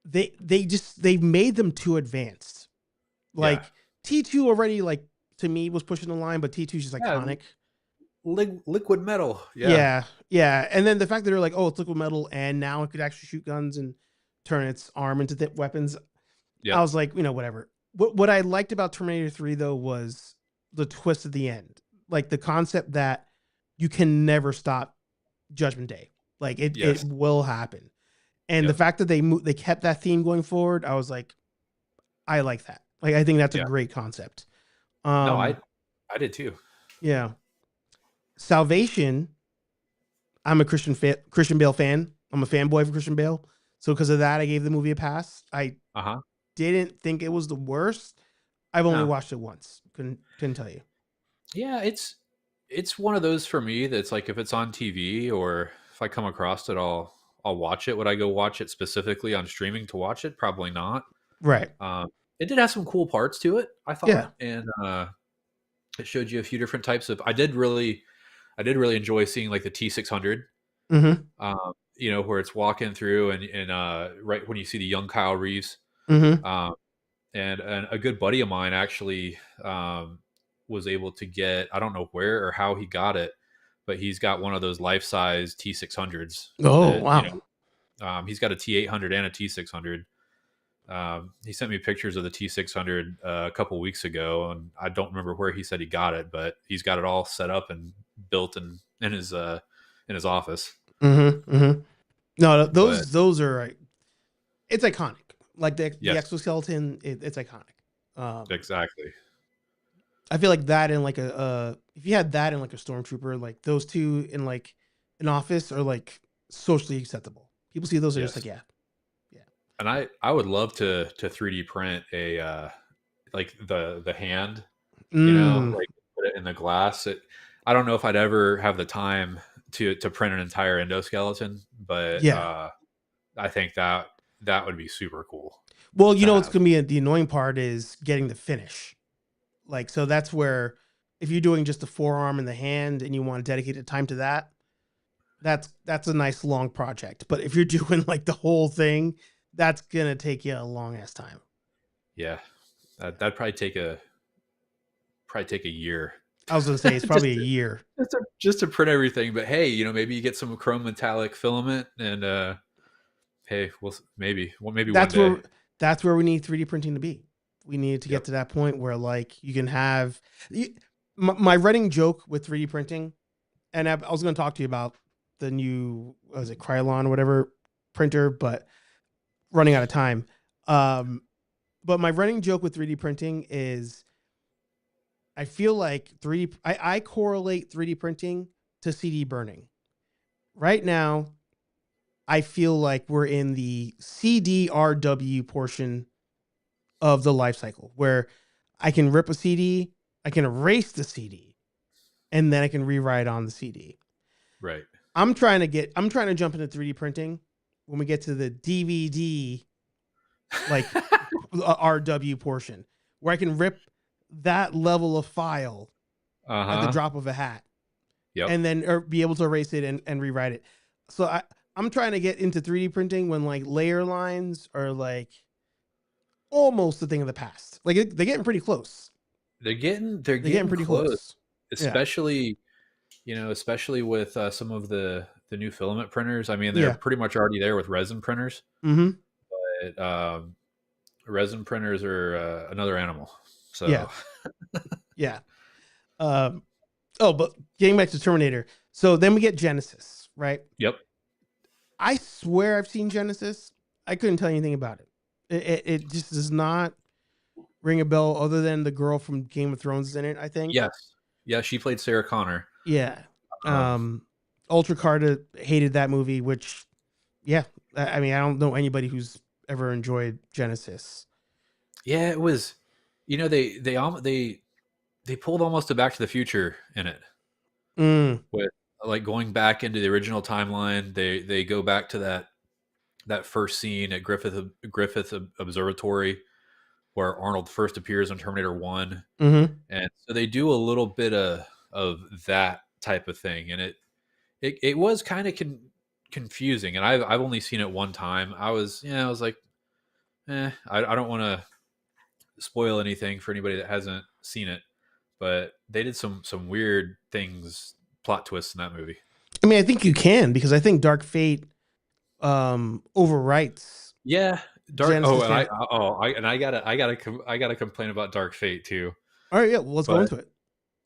they've made them too advanced. Like T2 already, like, to me, was pushing the line, but T2 is just iconic. Liquid metal. Yeah. And then the fact that they're like, oh, it's liquid metal, and now it could actually shoot guns and turn its arm into weapons. I was like, whatever. What I liked about Terminator 3 though was the twist at the end, like the concept that you can never stop Judgment Day. Like it will happen, and the fact that they kept that theme going forward, I was like, I like that. Like I think that's a great concept. No, I did too. Yeah. Salvation. I'm a Christian Bale fan. I'm a fanboy for Christian Bale. So because of that, I gave the movie a pass. I didn't think it was the worst. I've only watched it once. Couldn't tell you. Yeah, it's one of those for me that's like if it's on TV or if I come across it, I'll watch it. Would I go watch it specifically on streaming to watch it? Probably not. Right. It did have some cool parts to it, I thought. Yeah. And it showed you a few different types of. I did really enjoy seeing like the T600. Mm-hmm. Where it's walking through and right when you see the young Kyle Reeves. Mm-hmm. And a good buddy of mine actually was able to get, I don't know where or how he got it, but he's got one of those life-size T600s. Oh, wow. He's got a T800 and a T600. He sent me pictures of the T600 a couple weeks ago, and I don't remember where he said he got it, but he's got it all set up and built in his office. Mm-hmm. Mm-hmm. No, those are, it's iconic. Like the exoskeleton, it's iconic. Exactly. I feel like that in like if you had that in like a stormtrooper, like those two in like an office are like socially acceptable. People see those are just like, yeah. And I would love to 3D print a like the hand, like put it in the glass. I don't know if I'd ever have the time to print an entire endoskeleton, but I think that would be super cool. Well, what's going to be the annoying part is getting the finish. Like, so that's where if you're doing just the forearm and the hand and you want to dedicate the time to that, that's a nice long project. But if you're doing like the whole thing, that's going to take you a long ass time. Yeah. That'd probably take a year. I was going to say it's probably a year. Just to print everything. But hey, maybe you get some chrome metallic filament and hey, maybe one day. That's where we need 3D printing to be. We need to get to that point where like you can have my running joke with 3D printing. And I was going to talk to you about the new, was it Krylon or whatever printer, but running out of time. But my running joke with 3D printing is I feel like I correlate 3D printing to CD burning. Right now, I feel like we're in the CDRW portion of the life cycle where I can rip a CD, I can erase the CD, and then I can rewrite on the CD. Right. I'm trying to jump into 3D printing when we get to the DVD, like RW portion, where I can rip that level of file at the drop of a hat, and then be able to erase it and rewrite it. So I'm trying to get into 3D printing when like layer lines are like almost a thing of the past. Like they're getting pretty close. They're getting pretty close. Especially, especially with some of the new filament printers. I mean, they're pretty much already there with resin printers. Mm-hmm. But resin printers are another animal. So yeah. But getting back to Terminator. So then we get Genesis, right? Yep. I swear I've seen Genesis. I couldn't tell you anything about it. It just does not ring a bell other than the girl from Game of Thrones is in it, I think. Yes. Yeah, she played Sarah Connor. Yeah. Um, Ultra Carta hated that movie, which, yeah. I mean, I don't know anybody who's ever enjoyed Genesis. yeah, it was. They pulled almost a Back to the Future in it with like going back into the original timeline. They go back to that first scene at Griffith Observatory where Arnold first appears in Terminator 1. And so they do a little bit of that type of thing, and it was kind of confusing. And I've only seen it one time. I was like, I don't want to spoil anything for anybody that hasn't seen it, but they did some weird things, plot twists in that movie. I mean, I think you can, because I think Dark Fate overwrites. Yeah, Genesis. I gotta complain about Dark Fate too. All right, yeah, well, let's go into it.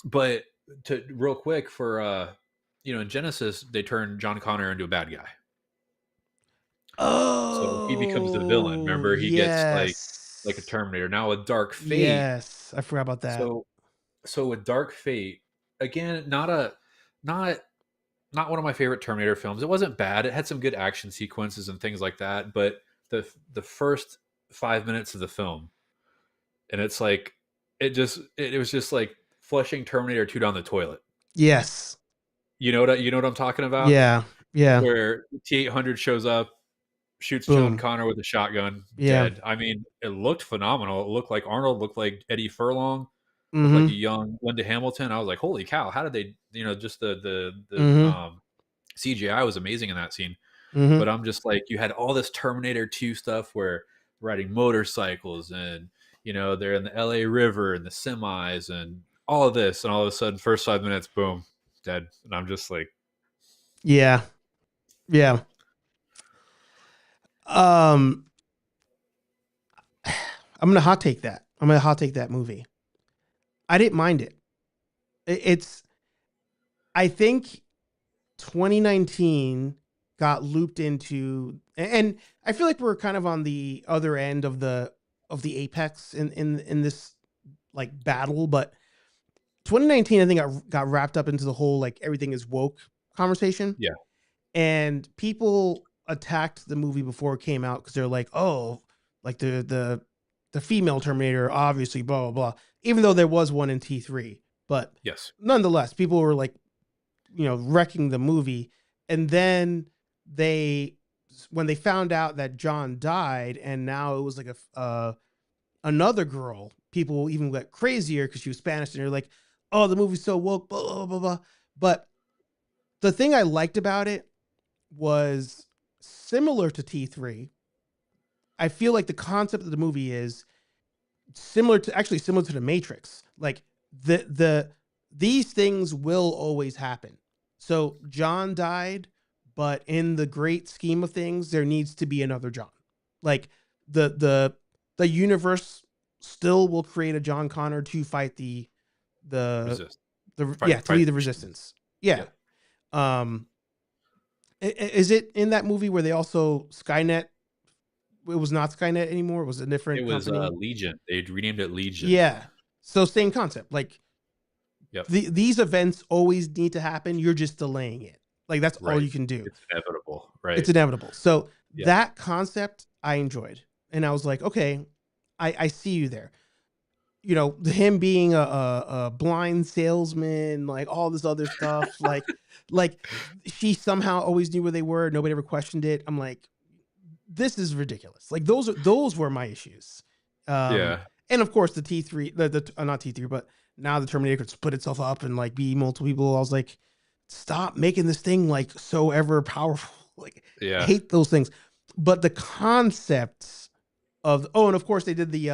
But to real quick for in Genesis they turn John Connor into a bad guy. Oh, so he becomes the villain. Remember, he gets like a Terminator. Now with Dark Fate, yes, I forgot about that. So with Dark Fate, again, not one of my favorite Terminator films. It wasn't bad. It had some good action sequences and things like that. But the first 5 minutes of the film, and it's like it was just like flushing Terminator 2 down the toilet. Yes. You know what I'm talking about? Yeah. Yeah. Where T-800 shows up, shoots Boom. John Connor with a shotgun, Yeah. dead. I mean, it looked phenomenal. It looked like Arnold, looked like Eddie Furlong, looked like a young Linda Hamilton. I was like, holy cow, how did they, just the CGI was amazing in that scene. But I'm just like, you had all this Terminator 2 stuff where riding motorcycles and, they're in the LA River and the semis and all of this. And all of a sudden, first 5 minutes, boom, dead. And I'm just like, yeah. Yeah. I'm going to hot take that. I'm going to hot take that movie. I didn't mind it. I think 2019 got looped into, and I feel like we're kind of on the other end of the apex in this like battle, but 2019 I think got wrapped up into the whole like everything is woke conversation. Yeah. And people attacked the movie before it came out because they're like, oh, like the female Terminator, obviously, blah, blah, blah. Even though there was one in T3. But yes, nonetheless, people were like, wrecking the movie. And then when they found out that John died and now it was like another girl, people even got crazier because she was Spanish and they're like, oh, the movie's so woke, blah, blah, blah, blah. But the thing I liked about it was similar to T3. I feel like the concept of the movie is similar to the Matrix. Like these things will always happen. So John died, but in the great scheme of things, there needs to be another John. Like the universe still will create a John Connor to fight the lead the resistance. Yeah. Is it in that movie where they also Skynet? It was not Skynet anymore. It was a different. It was company. Legion. They renamed it Legion. Yeah. So same concept. Like, these events always need to happen. You're just delaying it. Like that's all you can do. It's inevitable, right? It's inevitable. So that concept I enjoyed, and I was like, okay, I see you there. Him being a blind salesman, like all this other stuff, like she somehow always knew where they were. Nobody ever questioned it. I'm like, this is ridiculous. Like those were my issues. And of course the T3, the not T3, but now the Terminator could split itself up and like be multiple people. I was like, stop making this thing like so ever powerful. Like, I hate those things. But the concepts of, and of course they did the,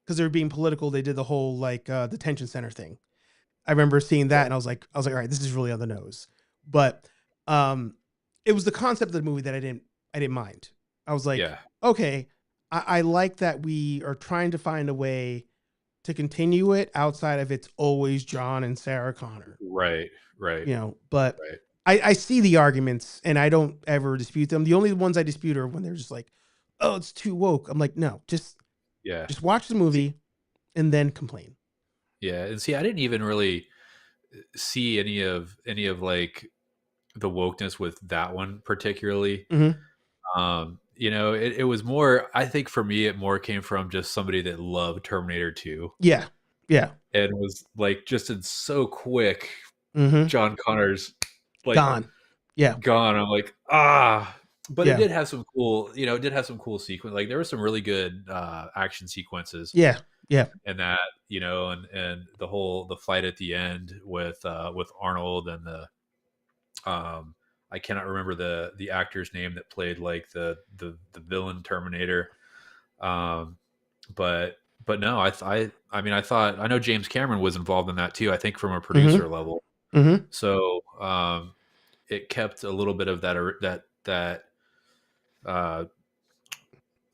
because they were being political, they did the whole like detention center thing. I remember seeing that and I was like, all right, this is really on the nose. But it was the concept of the movie that I didn't mind. I was like, okay, I like that we are trying to find a way to continue it outside of it's always John and Sarah Connor. Right. But I see the arguments and I don't ever dispute them. The only ones I dispute are when they're just like, oh, it's too woke. I'm like, no, just watch the movie and then complain. Yeah. And see, I didn't even really see any of like the wokeness with that one particularly. You know, it was more, I think for me, it more came from just somebody that loved Terminator 2. Yeah. Yeah. And was like, just in so quick, John Connor's like gone. Yeah. Gone. I'm like, but it did have some cool, you know, it did have some cool sequence. Like there were some really good action sequences. Yeah. Yeah. And that, you know, and the fight at the end with Arnold and I cannot remember the actor's name that played like the villain Terminator. But no, I mean, I know James Cameron was involved in that too. I think from a producer level. So it kept a little bit of that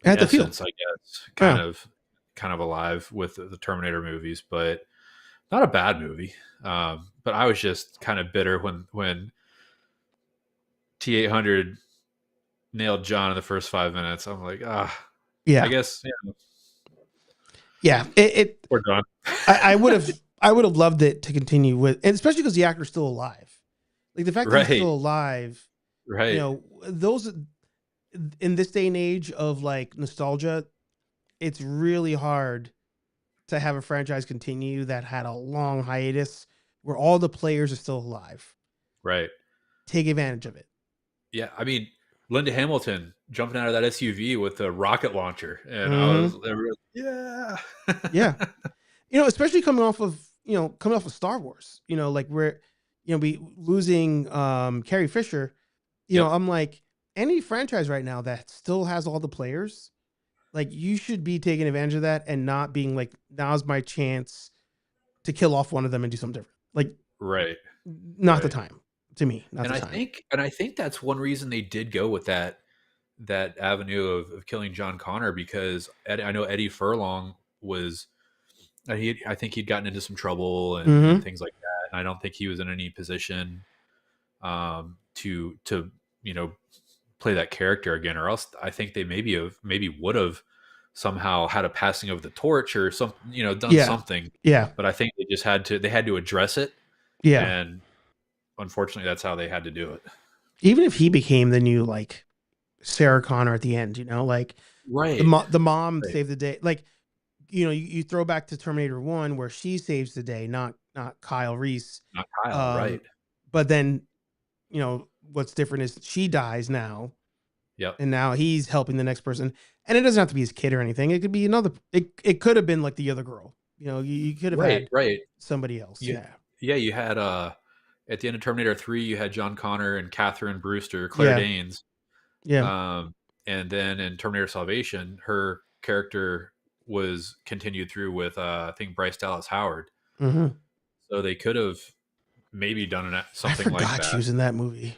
essence, I guess, kind of alive with the Terminator movies, but not a bad movie. But I was just kind of bitter when T-800 nailed John in the first 5 minutes. I'm like, yeah, I guess, yeah. Poor John. I would have loved it to continue with, and especially because the actor's still alive. Like the fact that he's still alive, right? You know, those in this day and age of like nostalgia, it's really hard to have a franchise continue that had a long hiatus where all the players are still alive. Right. Take advantage of it. Yeah, I mean, Linda Hamilton jumping out of that SUV with a rocket launcher, and I was yeah. You know, especially coming off of Star Wars. You know, like we're be losing Carrie Fisher. You know, I'm like, any franchise right now that still has all the players, like you should be taking advantage of that and not being like, now's my chance to kill off one of them and do something different. Like, not the time. To me, not the time. I think that's one reason they did go with that avenue of killing John Connor, because I know Eddie Furlong was, I think he'd gotten into some trouble and things like that, and I don't think he was in any position to play that character again, or else I think they maybe would have somehow had a passing of the torch or some, done something. Yeah. But I think they had to address it. Yeah. And unfortunately, that's how they had to do it. Even if he became the new like Sarah Connor at the end, like the mom saved the day. Like, you throw back to Terminator 1 where she saves the day, not Kyle Reese. Not Kyle, right? But then, what's different is she dies now. Yep. And now he's helping the next person, and it doesn't have to be his kid or anything. It could be another. It could have been like the other girl. You could have had somebody else. Yeah. You had at the end of Terminator 3, you had John Connor and Catherine Brewster, Claire Danes. Yeah. And then in Terminator Salvation, her character was continued through with I think Bryce Dallas Howard. So they could have maybe done something like that. I forgot she was in that movie.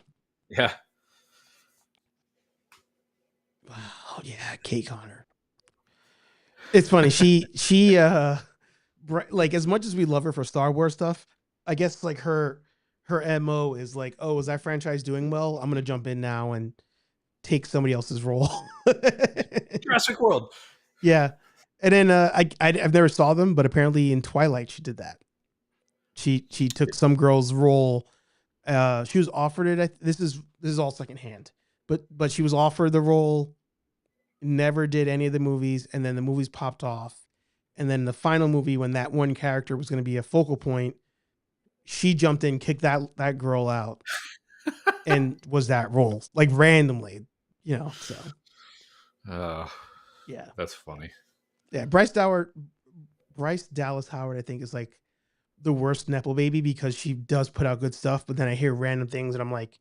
Yeah. Wow. Yeah, Kate Connor. It's funny. She like, as much as we love her for Star Wars stuff, I guess like her MO is like, oh, is that franchise doing well? I'm gonna jump in now and take somebody else's role. Jurassic World. Yeah. And then I've never saw them, but apparently in Twilight she did that. She took some girl's role. She was offered it. This is all secondhand, but she was offered the role, never did any of the movies, and then the movies popped off. And then the final movie, when that one character was going to be a focal point, she jumped in, kicked that girl out, and was that role, like randomly, so. Yeah. That's funny. Yeah. Bryce Dallas Howard, I think, is like the worst Nepo baby because she does put out good stuff, but then I hear random things and I'm like,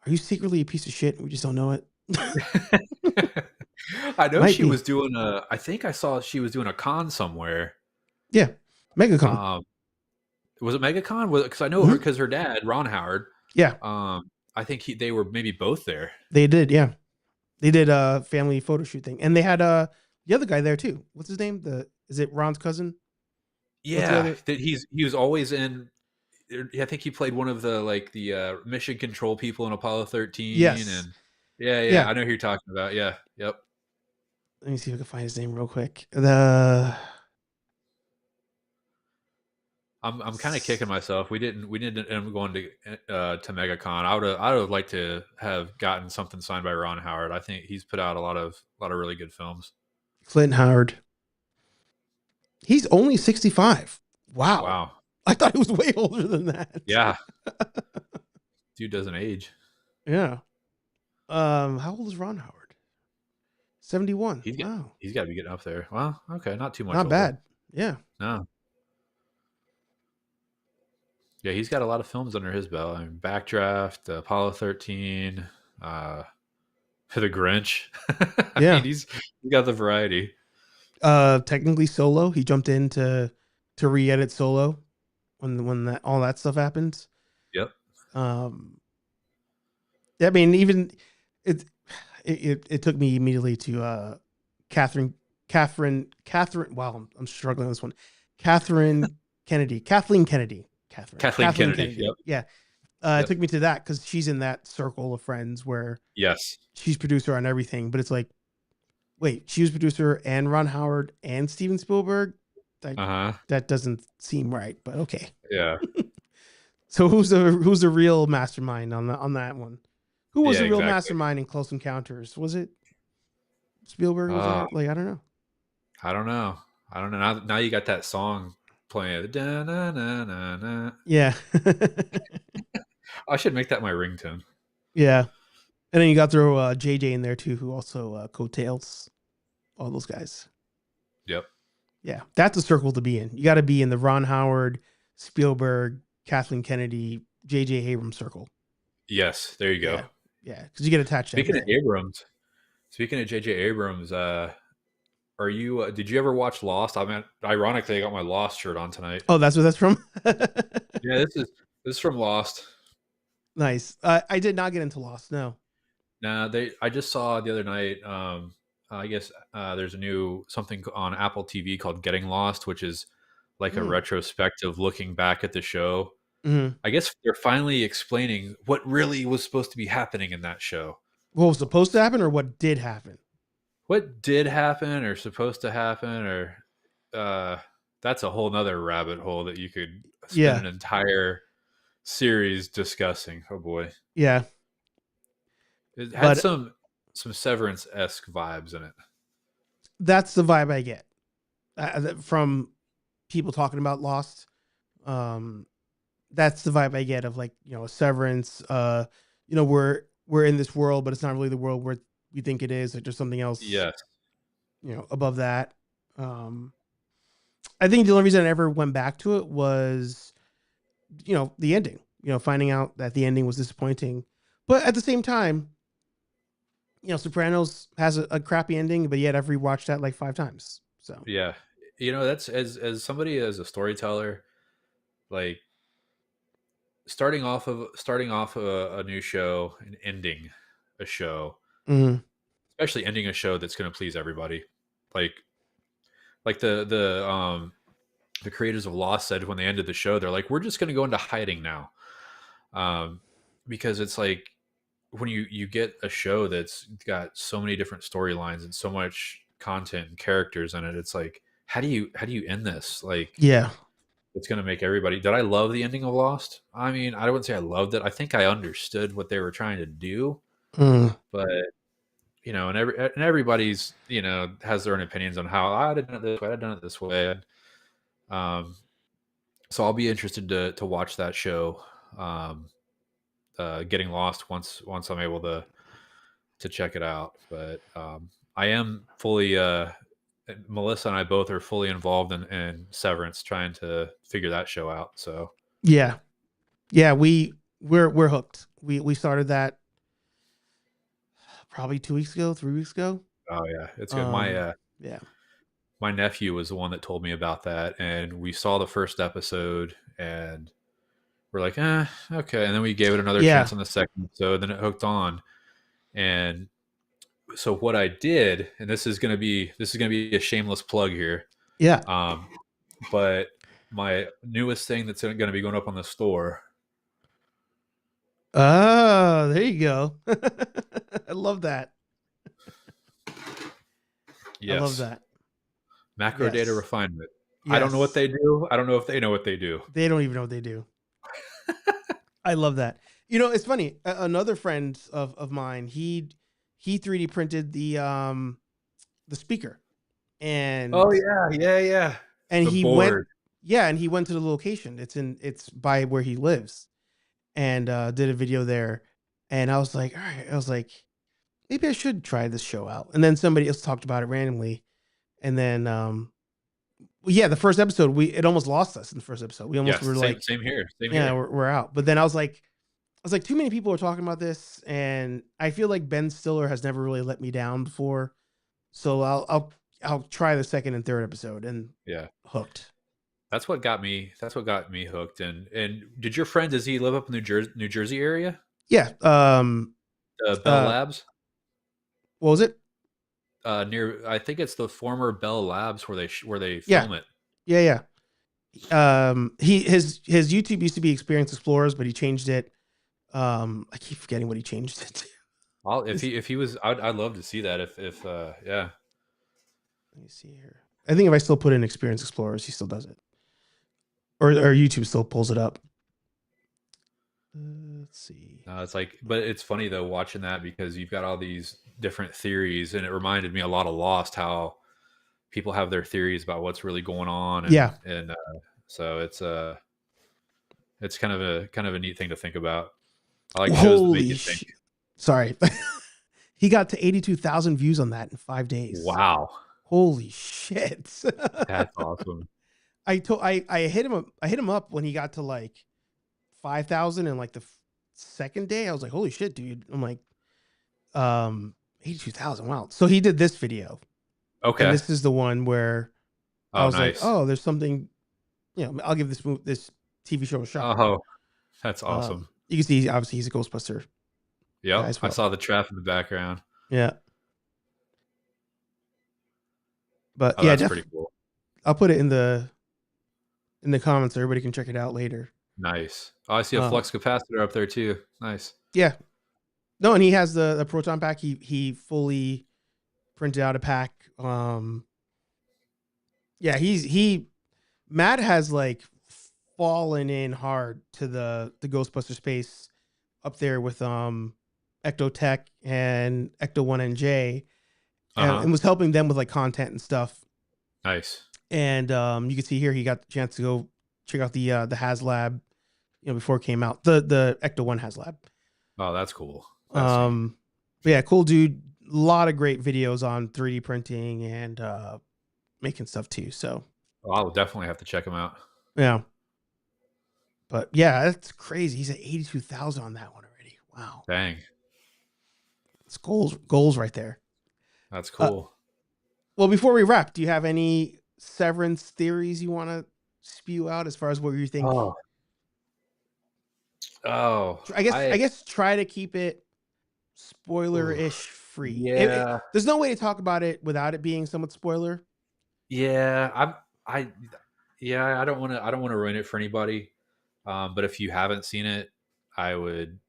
are you secretly a piece of shit and we just don't know it? I know she was doing I think I saw she was doing a con somewhere. Yeah. MegaCon. Was it MegaCon? Because I know her because her dad, Ron Howard. Yeah. I think they were maybe both there. They did, yeah. They did a family photo shoot thing, and they had the other guy there too. What's his name? Is it Ron's cousin? Yeah, that he was always in. I think he played one of the mission control people in Apollo 13, Yes. and yeah, Yeah. I know who you're talking about. Yeah, yep. Let me see if I can find his name real quick. I'm kind of kicking myself. We didn't end up going to MegaCon. I would have liked to have gotten something signed by Ron Howard. I think he's put out a lot of really good films. Clint Howard. He's only 65. Wow. Wow. I thought he was way older than that. Yeah. Dude doesn't age. Yeah. How old is Ron Howard? 71. Wow. He's got to be getting up there. Well, okay, not too much. Not older. bad. Yeah. No. Yeah, he's got a lot of films under his belt. I mean, Backdraft, Apollo 13, The Grinch. Yeah. I mean, he's got the variety. Technically Solo. He jumped in to re-edit Solo when that all that stuff happens. Yep. I mean, even it took me immediately to Catherine. Wow, I'm struggling with this one. Kathleen Kennedy. Kathleen Kennedy. Yep. Yeah. It took me to that because she's in that circle of friends where Yes, she's producer on everything. But it's like, wait, she was producer and Ron Howard and Steven Spielberg. That doesn't seem right, but okay. Yeah. So who's the real mastermind on that one? Who was the real mastermind in Close Encounters? Was it Spielberg? Was it? Like, I don't know. I don't know. Now you got that song playing. Yeah. I should make that my ringtone. Yeah. And then you got to throw JJ in there too, who also coattails all those guys. Yep. Yeah. That's a circle to be in. You got to be in the Ron Howard, Spielberg, Kathleen Kennedy, JJ Abrams circle. Yes. There you go. Yeah. Because you get attached to Speaking of JJ Abrams, are you? Did you ever watch Lost? I mean, ironically, I got my Lost shirt on tonight. Oh, that's what that's from. Yeah, this is from Lost. Nice. I did not get into Lost. No. Nah, I just saw the other night. I guess there's a new something on Apple TV called Getting Lost, which is like a retrospective looking back at the show. Mm-hmm. I guess they're finally explaining what really was supposed to be happening in that show. What was supposed to happen, or what did happen? What did happen, or supposed to happen, or that's a whole nother rabbit hole that you could spend an entire series discussing. Oh boy. Yeah. It had some Severance-esque vibes in it. That's the vibe I get from people talking about Lost. That's the vibe I get of, like, a Severance. We're in this world, but it's not really the world where we think it is. Like, there's something else. Yes. Above that. I think the only reason I ever went back to it was, the ending. Finding out that the ending was disappointing, but at the same time, Sopranos has a crappy ending, but yet I've rewatched that like 5 times. So yeah, that's as somebody as a storyteller, like starting off a new show and ending a show, especially ending a show that's going to please everybody, like the creators of Lost said when they ended the show, they're like, we're just going to go into hiding now, because it's like, when you get a show that's got so many different storylines and so much content and characters in it, it's like, how do you end this? Like, yeah, it's going to make everybody. Did I love the ending of Lost? I mean, I wouldn't say I loved it. I think I understood what they were trying to do, but and everybody's has their own opinions on how I did it this way, I've done it this way. So I'll be interested to watch that show. Getting Lost once I'm able to check it out, but I am fully Melissa and I both are fully involved in Severance, trying to figure that show out. So yeah, we're hooked. We started that probably 2 weeks ago, 3 weeks ago. Oh yeah, it's good. My nephew was the one that told me about that, and we saw the first episode and we're like, okay. And then we gave it another chance on the second episode, then it hooked on. And so what I did, and this is going to be a shameless plug here. Yeah. But my newest thing that's going to be going up on the store. Oh, there you go. I love that. Yes. I love that. Macro Yes. data refinement. Yes. I don't know what they do. I don't know if they know what they do. They don't even know what they do. I love that. You know, it's funny. Another friend of mine, he 3D printed the speaker, and yeah. and The he board. went to the location. It's by where he lives, and did a video there. And I was like, all right. I was like, maybe I should try this show out. And then somebody else talked about it randomly, and then the first episode it almost lost us in the first episode. We almost were like, same here. We're out. But then I was like, too many people are talking about this, and I feel like Ben Stiller has never really let me down before. So I'll try the second and third episode, and hooked. That's what got me hooked. And did your friend, does he live up in New Jersey area? Yeah. Bell Labs. What was it? Near, I think it's the former Bell Labs where they film it. Yeah. His YouTube used to be Experience Explorers, but he changed it. I keep forgetting what he changed it to. If he was, I'd love to see that. If yeah. Let me see here. I think if I still put in Experience Explorers, he still does it, or YouTube still pulls it up. Let's see. No, it's like, but it's funny though watching that, because you've got all these different theories, and it reminded me a lot of Lost, how people have their theories about what's really going on. And, so it's kind of a neat thing to think about. I like shows that make you think. Sorry. He got to 82,000 views on that in 5 days. Wow. Holy shit. That's awesome. I hit him up when he got to like 5,000, and like the second day I was like, holy shit, dude. I'm like, 82,000. Wow. So he did this video. Okay. And this is the one where I was nice. like, oh, there's something, I'll give this TV show a shot. Oh, that's awesome. You can see, obviously, he's a Ghostbuster. Yeah. Well. I saw the trap in the background. Yeah. But that's pretty cool. I'll put it in the comments so everybody can check it out later. Nice. Oh, I see a flux capacitor up there too. Nice. Yeah. No, and he has the Proton pack. He fully printed out a pack. Matt has like fallen in hard to the Ghostbuster space up there with Ectotech and Ecto-1NJ, and was helping them with like content and stuff. Nice. And you can see here he got the chance to go check out the HasLab, before it came out. The Ecto-1 HasLab. Oh, that's cool. Yeah, cool dude. A lot of great videos on 3D printing and making stuff too. So I'll definitely have to check him out. Yeah. But yeah, that's crazy. He's at 82,000 on that one already. Wow. Dang. It's goals right there. That's cool. Well, before we wrap, do you have any Severance theories you want to spew out as far as what you think? I guess try to keep it spoiler-ish free. Yeah. There's no way to talk about it without it being somewhat spoiler. Yeah, I don't want to ruin it for anybody. But if you haven't seen it, I would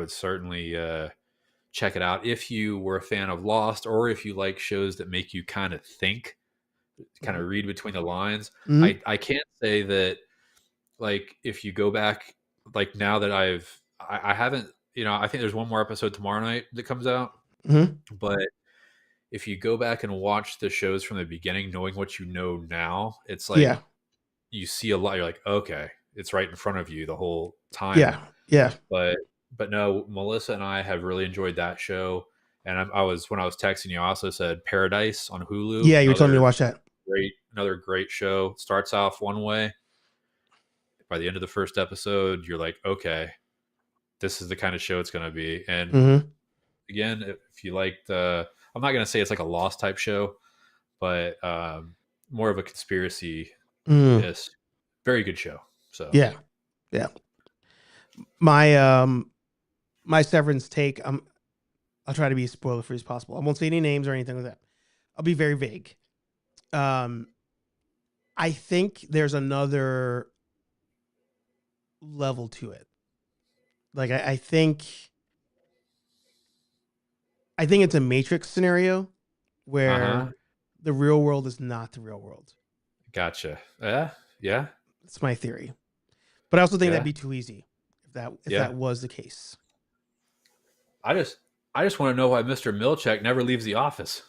certainly check it out. If you were a fan of Lost, or if you like shows that make you kind of think, kind of read between the lines. Mm-hmm. I can't say that, like, if you go back, like, now that I haven't, I think there's one more episode tomorrow night that comes out. Mm-hmm. But if you go back and watch the shows from the beginning, knowing what you know now, it's like, you see a lot. You're like, okay, it's right in front of you the whole time. Yeah. But no, Melissa and I have really enjoyed that show. And when I was texting you, I also said Paradise on Hulu. Yeah, you were telling me to watch that. Another great show. Starts off one way. By the end of the first episode, you're like, okay, this is the kind of show it's going to be. And again, if you like I'm not going to say it's like a Lost type show, but more of a conspiracy. Very good show. So yeah. My Severance take, I'll try to be as spoiler free as possible. I won't say any names or anything like that. I'll be very vague. I think there's another level to it. Like I think it's a Matrix scenario where Uh-huh. the real world is not the real world. Gotcha. Yeah. Yeah. That's my theory. But I also think that'd Yeah. be too easy if Yeah. that was the case. I just want to know why Mr. Milchek never leaves the office.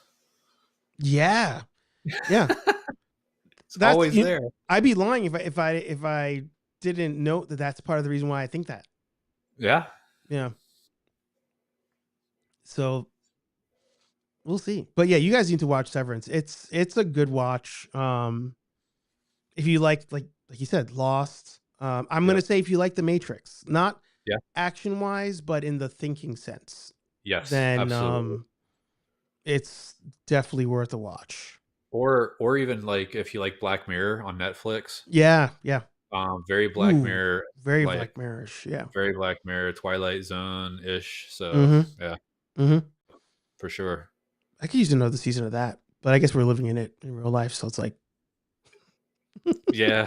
Yeah. Yeah. It's always there. I'd be lying if I didn't note that that's part of the reason why I think that. Yeah. Yeah. So we'll see. But yeah, you guys need to watch Severance. It's a good watch. If you like you said, Lost. I'm gonna say if you like The Matrix, not Yeah. action wise, but in the thinking sense, Yes. then Absolutely. it's definitely worth a watch. Or even like if you like Black Mirror on Netflix. Yeah, yeah. Very Black Ooh, Mirror, very like Black Mirror-ish, yeah. very Black Mirror, Twilight Zone ish. So Mm-hmm. yeah, Mm-hmm. for sure. I could use another season of that, but I guess we're living in it in real life, so it's like Yeah.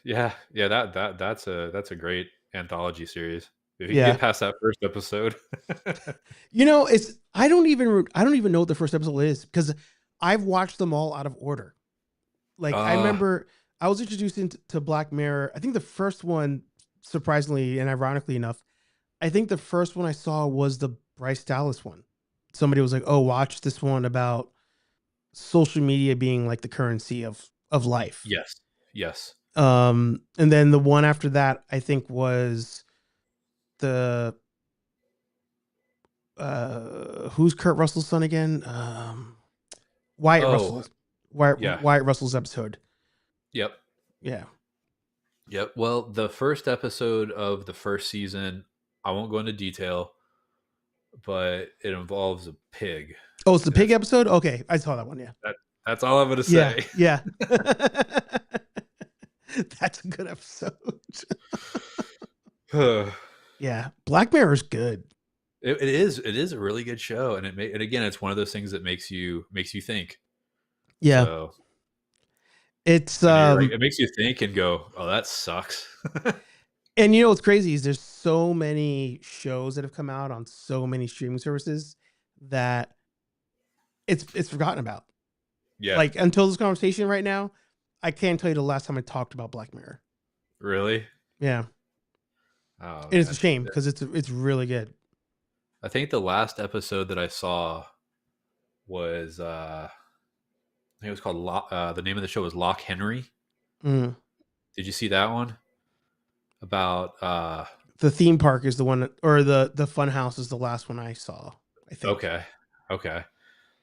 Yeah. Yeah. That's a great anthology series. If you can yeah. get past that first episode. It's I don't even know what the first episode is because I've watched them all out of order. Like I uh remember I was introduced to Black Mirror. I think the first one, surprisingly and ironically enough, I think the first one I saw was the Bryce Dallas one. Somebody was like, "Oh, watch this one about social media being like the currency of life." yes. Yes. And then the one after that, I think was the who's Kurt Russell's son again? Wyatt Oh, Russell. yeah. Wyatt Russell's episode. Yep. Yeah. Yep. Well, the first episode of the first season, I won't go into detail, but it involves a pig. Oh, it's the And pig episode? Okay. I saw that one, yeah. that's all I'm gonna Yeah, say. yeah. That's a good episode. Yeah. Black Mirror is good. It is a really good show, and and again, it's one of those things that makes you think. Yeah. So It's and you're like, it makes you think and go, oh, that sucks. and what's crazy is there's so many shows that have come out on so many streaming services that it's forgotten about. Yeah. Like until this conversation right now, I can't tell you the last time I talked about Black Mirror. Really? Yeah. Oh, It is a man. shame because it's really good. I think the last episode that I saw was I think it was called the name of the show was Lock Henry. Mm. Did you see that one? About The theme park is the one, or the fun house is the last one I saw, I think. okay.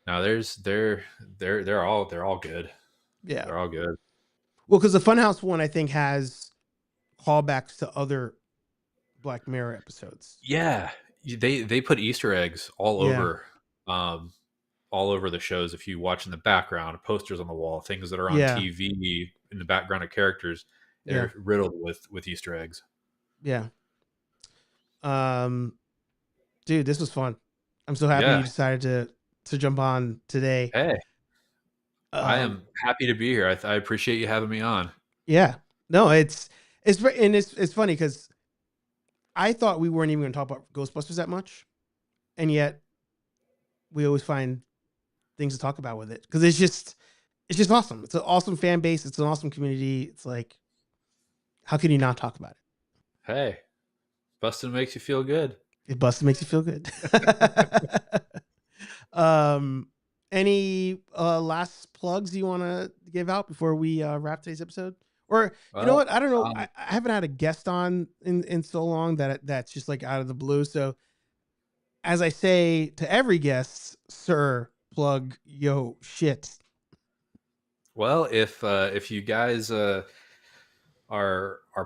Now they're all good. Yeah. They're all good. Well, because the Funhouse one I think has callbacks to other Black Mirror episodes. Yeah. They put Easter eggs all Yeah. over the shows. If you watch in the background, posters on the wall, things that are on Yeah. TV in the background of characters, Yeah. they're riddled with Easter eggs. Yeah. Dude, this was fun. I'm so happy Yeah. you decided to jump on today. Hey, I am happy to be here. I appreciate you having me on. Yeah. No, it's funny because I thought we weren't even going to talk about Ghostbusters that much, and yet we always find things to talk about with it because it's just awesome. It's an awesome fan base. It's an awesome community. It's like, how can you not talk about it? Hey, busting makes you feel good. It busted makes you feel good. Any last plugs you want to give out before we wrap today's episode? Or you know what? I don't know. I haven't had a guest on in so long that's just like out of the blue. So as I say to every guest, sir, plug yo shit. Well, if you guys are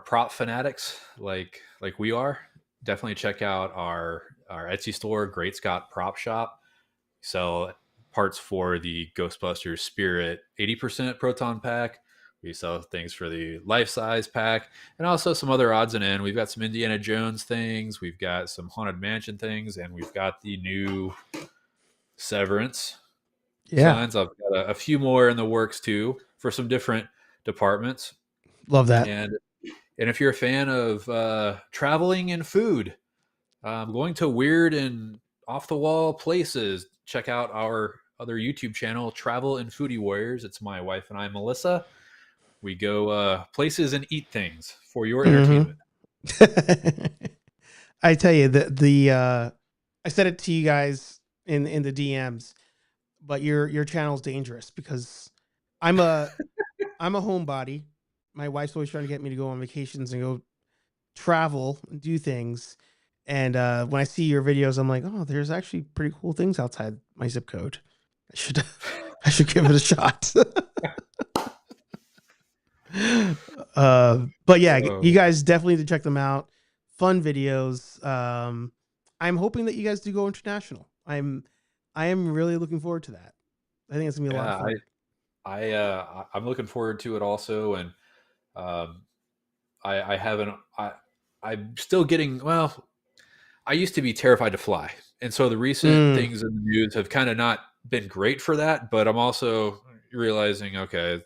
prop fanatics like we are, definitely check out our Etsy store, Great Scott Prop Shop. So parts for the Ghostbusters Spirit 80% Proton pack. We sell things for the life size pack, and also some other odds and ends. We've got some Indiana Jones things, we've got some Haunted Mansion things, and we've got the new Severance signs. I've got a few more in the works too for some different departments. Love that. And if you're a fan of traveling and food, going to weird and off the wall places, check out our other YouTube channel, Travel and Foodie Warriors. It's my wife and I, Melissa. We go places and eat things for your entertainment. I tell you, I said it to you guys in the DMs, but your channel's dangerous because I'm a homebody. My wife's always trying to get me to go on vacations and go travel and do things. And when I see your videos, I'm like, oh, there's actually pretty cool things outside my zip code. I should give it a shot. But yeah, you guys definitely need to check them out. Fun videos. I'm hoping that you guys do go international. I am really looking forward to that. I think it's gonna be a lot of fun. I'm looking forward to it also, and I'm still getting, well, I used to be terrified to fly, and so the recent things in the news have kind of not been great for that, but I'm also realizing, okay,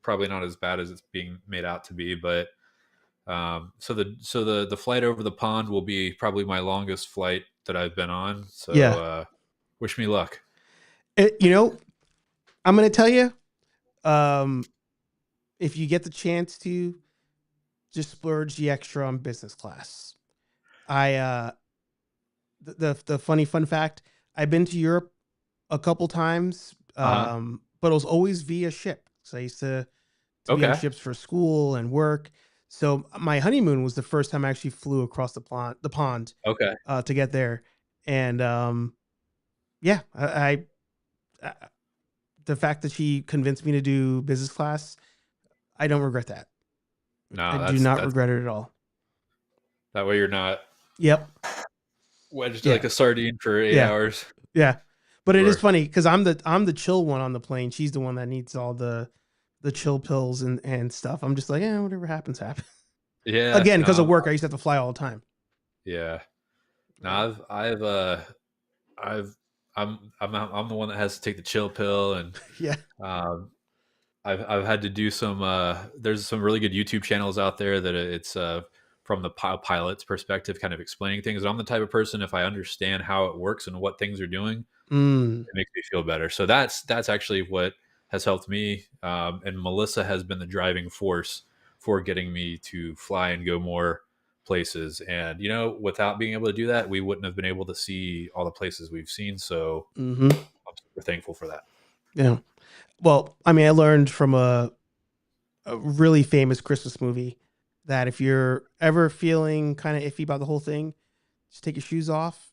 probably not as bad as it's being made out to be, but so the flight over the pond will be probably my longest flight that I've been on, so wish me luck. I'm going to tell you, if you get the chance to, just splurge the extra on business class. The funny fun fact, I've been to Europe a couple times, but it was always via ship. So I used to be on ships for school and work. So my honeymoon was the first time I actually flew across the pond to get there. And I the fact that she convinced me to do business class, I don't regret that. No, I do not regret it at all. That way you're not wedged like a sardine for 8 hours. Yeah. But it is funny because I'm the chill one on the plane. She's the one that needs all the chill pills and stuff. I'm just like, whatever happens, happens. Yeah. Again, because of work, I used to have to fly all the time. Yeah. No, I'm the one that has to take the chill pill, and I've had to do some. There's some really good YouTube channels out there that it's from the pilot's perspective, kind of explaining things. And I'm the type of person, if I understand how it works and what things are doing, it makes me feel better. So that's actually what has helped me. And Melissa has been the driving force for getting me to fly and go more places. And, without being able to do that, we wouldn't have been able to see all the places we've seen. So I'm super thankful for that. Yeah. Well, I mean, I learned from a really famous Christmas movie that if you're ever feeling kind of iffy about the whole thing, just take your shoes off,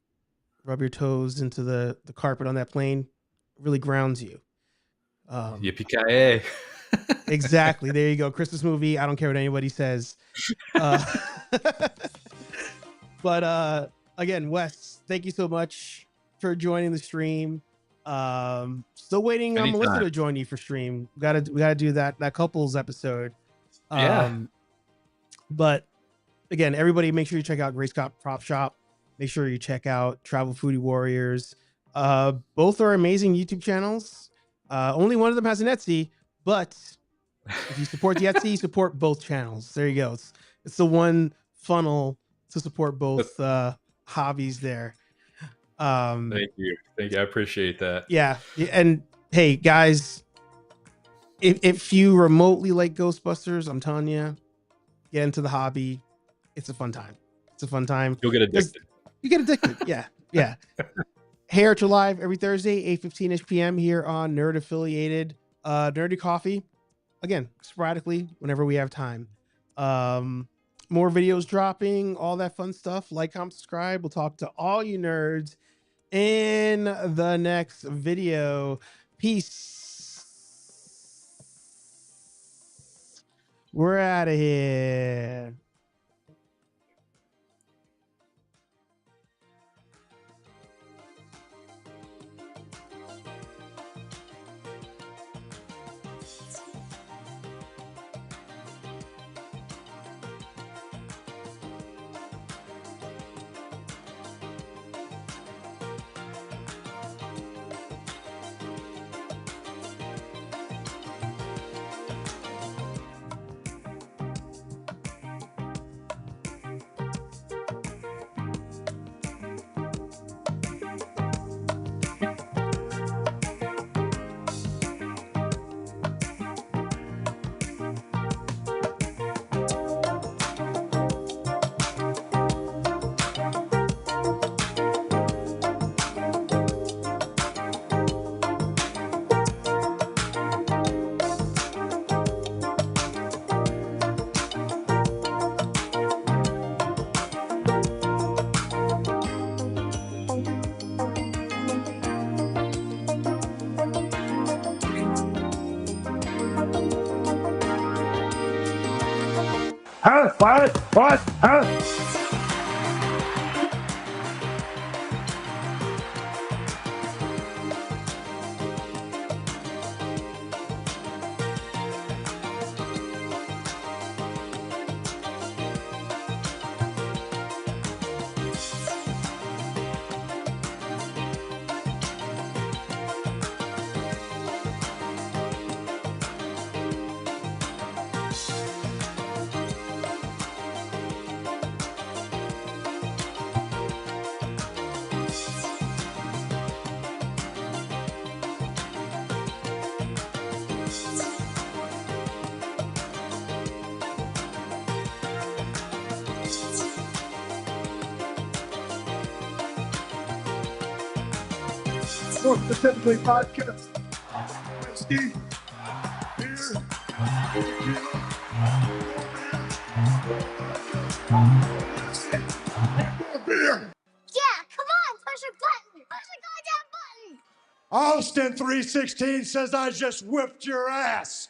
rub your toes into the carpet on that plane. It really grounds you. Yippee-ki-yay. Exactly. There you go. Christmas movie. I don't care what anybody says. But again, Wes, thank you so much for joining the stream. Still waiting on Melissa to join you for stream. We gotta do that couples episode. But again, everybody, make sure you check out Gray Scott Prop Shop. Make sure you check out Travel Foodie Warriors. Both are amazing YouTube channels. Only one of them has an Etsy, but if you support the Etsy, you support both channels. There you go. It's the one funnel to support both hobbies there. Thank you. I appreciate that. Yeah. And hey, guys, if you remotely like Ghostbusters, I'm telling you, get into the hobby. It's a fun time. You'll get addicted. You get addicted. Yeah. HeyArcher Live every Thursday, 8:15 p.m. here on Nerd Affiliated. Nerdy Coffee. Again, sporadically, whenever we have time. More videos dropping, all that fun stuff. Like, comment, subscribe. We'll talk to all you nerds in the next video. Peace. We're out of here. Huh? What? What? Huh? More specifically, vodka, whiskey, beer, tequila, more beer. Yeah, come on, push a button. Push the goddamn button. Austin 316 says I just whipped your ass.